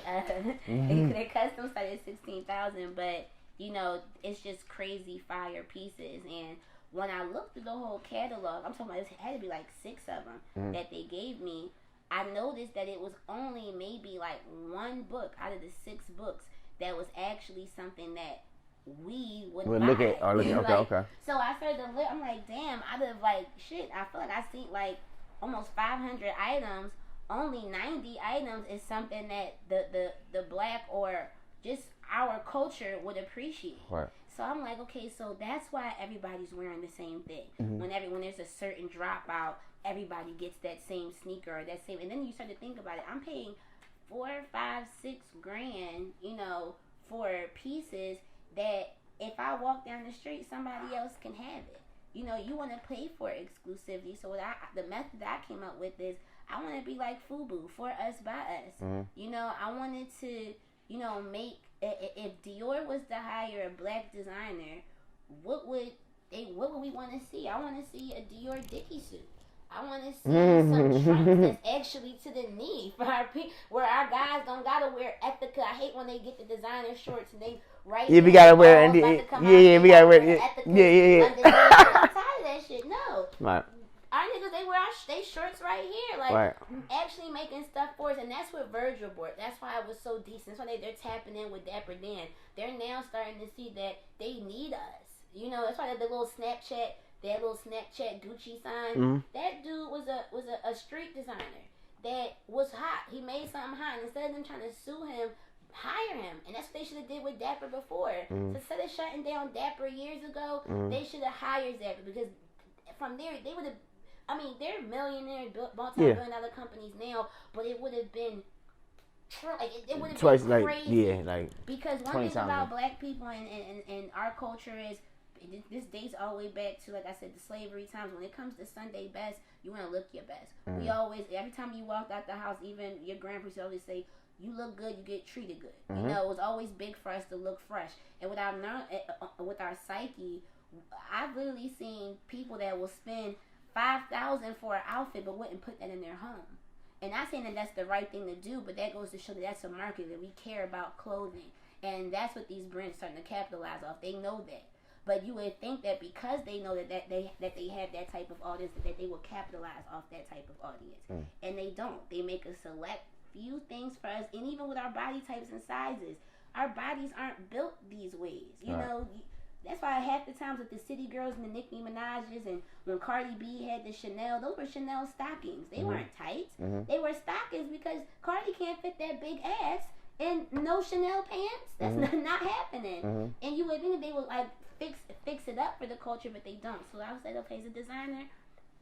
their customs start at $16,000. But you know, it's just crazy fire pieces. And when I looked through the whole catalog, I'm talking about it had to be like 6 of them that they gave me. I noticed that it was only maybe like one book out of the 6 books that was actually something that we would buy. Look at. Okay. So I started to look. I'm like, damn. Out of like shit, I feel like I seen like almost 500 items. Only 90 items is something that the black or just our culture would appreciate. Right. So I'm like, okay, so that's why everybody's wearing the same thing. Mm-hmm. When there's a certain dropout, everybody gets that same sneaker or that same. And then you start to think about it. I'm paying $4, $5, $6 grand, you know, for pieces that if I walk down the street, somebody else can have it. You know, you want to pay for exclusivity. So the method that I came up with is I want to be like FUBU, for us, by us. Mm-hmm. You know, I wanted to, you know, make, if Dior was to hire a black designer, what would we want to see? I want to see a Dior Dickie suit. I want to see some trunks that's actually to the knee for our where our guys don't gotta wear Ethica. I hate when they get the designer shorts and they we gotta wear we gotta wear I'm tired of that shit. No, right. Our niggas, they wear they shorts right here, like actually making stuff for us, and that's what Virgil brought. That's why it was so decent. That's why they're tapping in with Dapper Dan. They're now starting to see that they need us. You know, that's why the little Snapchat. That little Snapchat Gucci sign, that dude was a street designer that was hot. He made something hot, and instead of them trying to sue him, hire him. And that's what they should have did with Dapper before. So instead of shutting down Dapper years ago, they should have hired Dapper, because from there, they would have, I mean, they're millionaire, multi-billion-dollar companies now, but it would have been like it would have been crazy. Because one thing about black people and our culture is, this dates all the way back to, like I said, the slavery times. When it comes to Sunday best, you want to look your best. We always, every time you walked out the house, even your grandparents always say, you look good, you get treated good. You know, it was always big for us to look fresh. And with our psyche, I've literally seen people that will spend $5,000 for an outfit but wouldn't put that in their home. And not saying that that's the right thing to do, but that goes to show that that's a market, that we care about clothing. And that's what these brands are starting to capitalize off. They know that. But you would think that because they know that they have that type of audience, that they will capitalize off that type of audience. And they don't. They make a select few things for us. And even with our body types and sizes, our bodies aren't built these ways. You know, That's why half the times with the City Girls and the Nicki Minaj's and when Cardi B had the Chanel, those were Chanel stockings. They weren't tights. They were stockings because Cardi can't fit that big ass in no Chanel pants. That's not happening. And you would think they would like fix it up for the culture, but they don't. So I was like, okay, as a designer,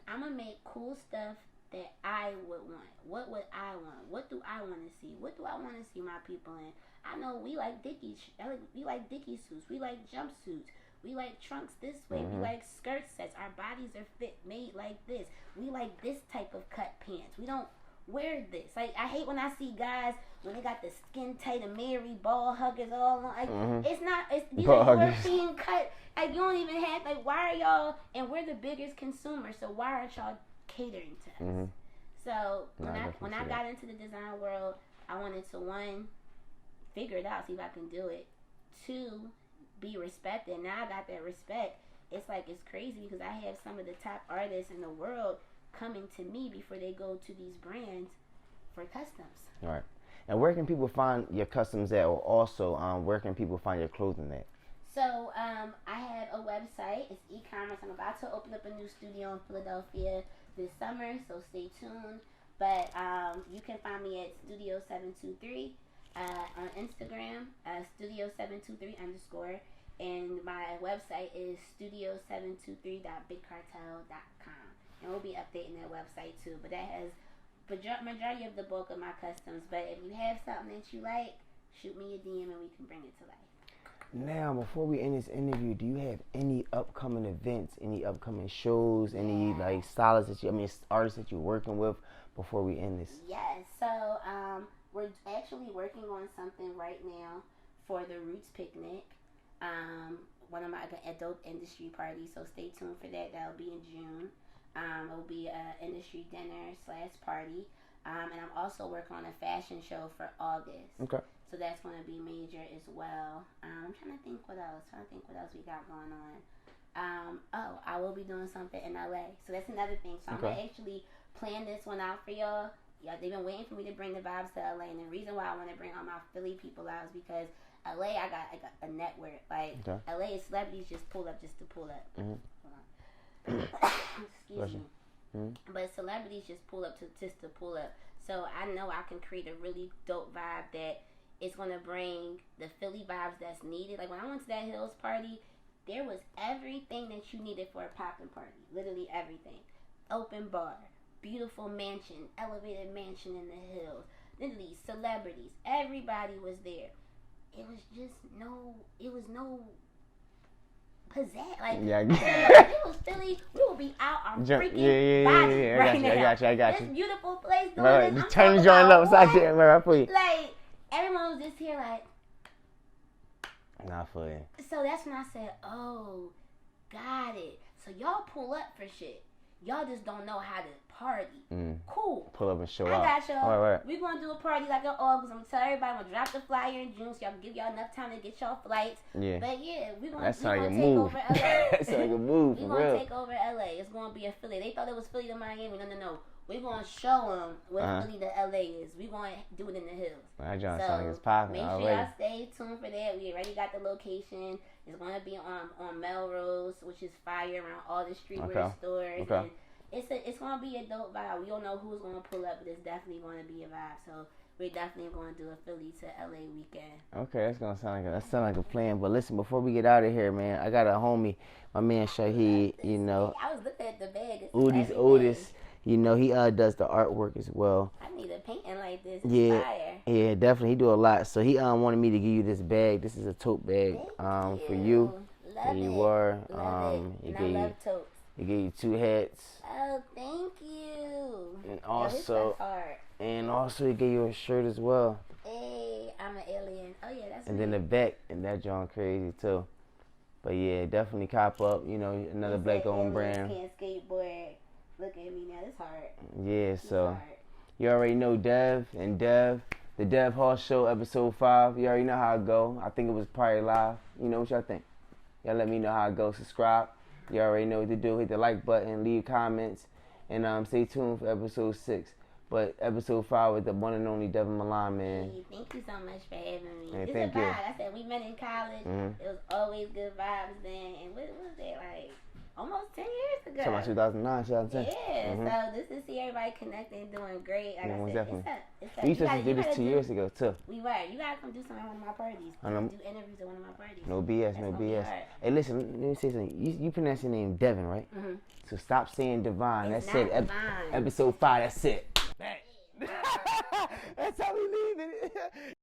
I'm gonna make cool stuff that I would want. What would I want? What do I want to see? What do I want to see my people in? I know we like Dickie. We like Dickie suits. We like jumpsuits. We like trunks this way. We like skirt sets. Our bodies are made like this. We like this type of cut pants. We don't wear this. Like I hate when I see guys when they got the skin tight and Mary ball huggers all on. Like it's not. These are European cut. Like you don't even have. Like why are y'all? And we're the biggest consumers. So why aren't y'all catering to us? So when I got into the design world, I wanted to one, figure it out, see if I can do it. Two, be respected. Now I got that respect. It's like it's crazy because I have some of the top artists in the world coming to me before they go to these brands for customs. All right. And where can people find your customs at, or also where can people find your clothing at? So I have a website. It's e-commerce. I'm about to open up a new studio in Philadelphia this summer, so stay tuned. But you can find me at Studio723 on Instagram, Studio723 _. And my website is studio723.bigcartel.com. And we'll be updating that website too. But that has majority of the bulk of my customs. But if you have something that you like, shoot me a DM and we can bring it to life. Now, before we end this interview, do you have any upcoming events, any upcoming shows, any like stylists artists that you're working with before we end this? Yes. So we're actually working on something right now for the Roots Picnic. One of my adult industry parties, so stay tuned for that. That'll be in June. It'll be an industry dinner / party. And I'm also working on a fashion show for August. Okay. So that's going to be major as well. I'm trying to think what else. We got going on. I will be doing something in LA. So that's another thing. So I'm going to actually plan this one out for y'all. Yeah, they've been waiting for me to bring the vibes to LA. And the reason why I want to bring all my Philly people out is because LA, I got a network. Like, LA is celebrities just pull up just to pull up. Hold on. Excuse me. But celebrities just pull up just to pull up. So I know I can create a really dope vibe that is going to bring the Philly vibes that's needed. Like when I went to that Hills party, there was everything that you needed for a poppin' party. Literally everything. Open bar, beautiful mansion, elevated mansion in the hills. Literally celebrities. Everybody was there. It was no pizzazz. Like, it was Philly. We will be out our freaking bodies right now. I got you. This beautiful place doing right, this. Just turn the joint upside down, right, for you. Like, everyone was just here like. Not for you. So that's when I said, oh, got it. So y'all pull up for shit. Y'all just don't know how to party. Cool. Pull up and show out. I got y'all. Right. We're going to do a party like in August. I'm going to tell everybody, I'm going to drop the flyer in June so y'all can give y'all enough time to get y'all flights. Yeah. But yeah, we're going to take over LA. That's like a move. We're going to take over LA. It's going to be a Philly. They thought it was Philly to Miami. No. We're going to show them what Philly to LA is. We're going to do it in the hills. That John sounds like it's popping. Make sure y'all stay tuned for that. We already got the location. It's going to be on Melrose, which is fire around all the streetwear stores. Okay. And it's going to be a dope vibe. We don't know who's going to pull up, but it's definitely going to be a vibe. So we're definitely going to do a Philly to LA weekend. Okay, that's going to sound like a plan. But listen, before we get out of here, man, I got a homie, my man Shaheed, I was looking at the bag. Otis. He does the artwork as well. I need a painting like this. It's fire. Yeah, definitely. He do a lot. So he wanted me to give you this bag. This is a tote bag for you. Love you it. were. Love it. And I love totes. He gave you 2 hats. Oh, thank you. And also he gave you a shirt as well. Hey, I'm an alien. Oh yeah, that's. And then the back, and that joint crazy too. But yeah, definitely cop up. Another black-owned brand. Can't skateboard. Look at me now. It's hard. Yeah, so you already know Dev, the Dev Hall Show, Ep.5. You already know how it go. I think it was probably live. What y'all think? Y'all let me know how it goes. Subscribe. You already know what to do. Hit the like button, leave comments, and stay tuned for episode 6. But episode 5 with the one and only Devon Milan, man. Hey, thank you so much for having me. Hey, It's thank a vibe. you. I said we met in college. It was always good vibes then. And what was it, like almost 10 years ago? Talking about 2009, 2010. Yeah, so this is see everybody connecting, doing great. Like I said, definitely. It's a, We used to do this 2 years ago, too. We were. You gotta come do something at one of my parties. Do interviews at one of my parties. No BS, no BS. Hey, listen, let me say something. You pronounce your name Devon, right? So stop saying Divine. It's That's it. Episode 5, that's it. That's how we leave it.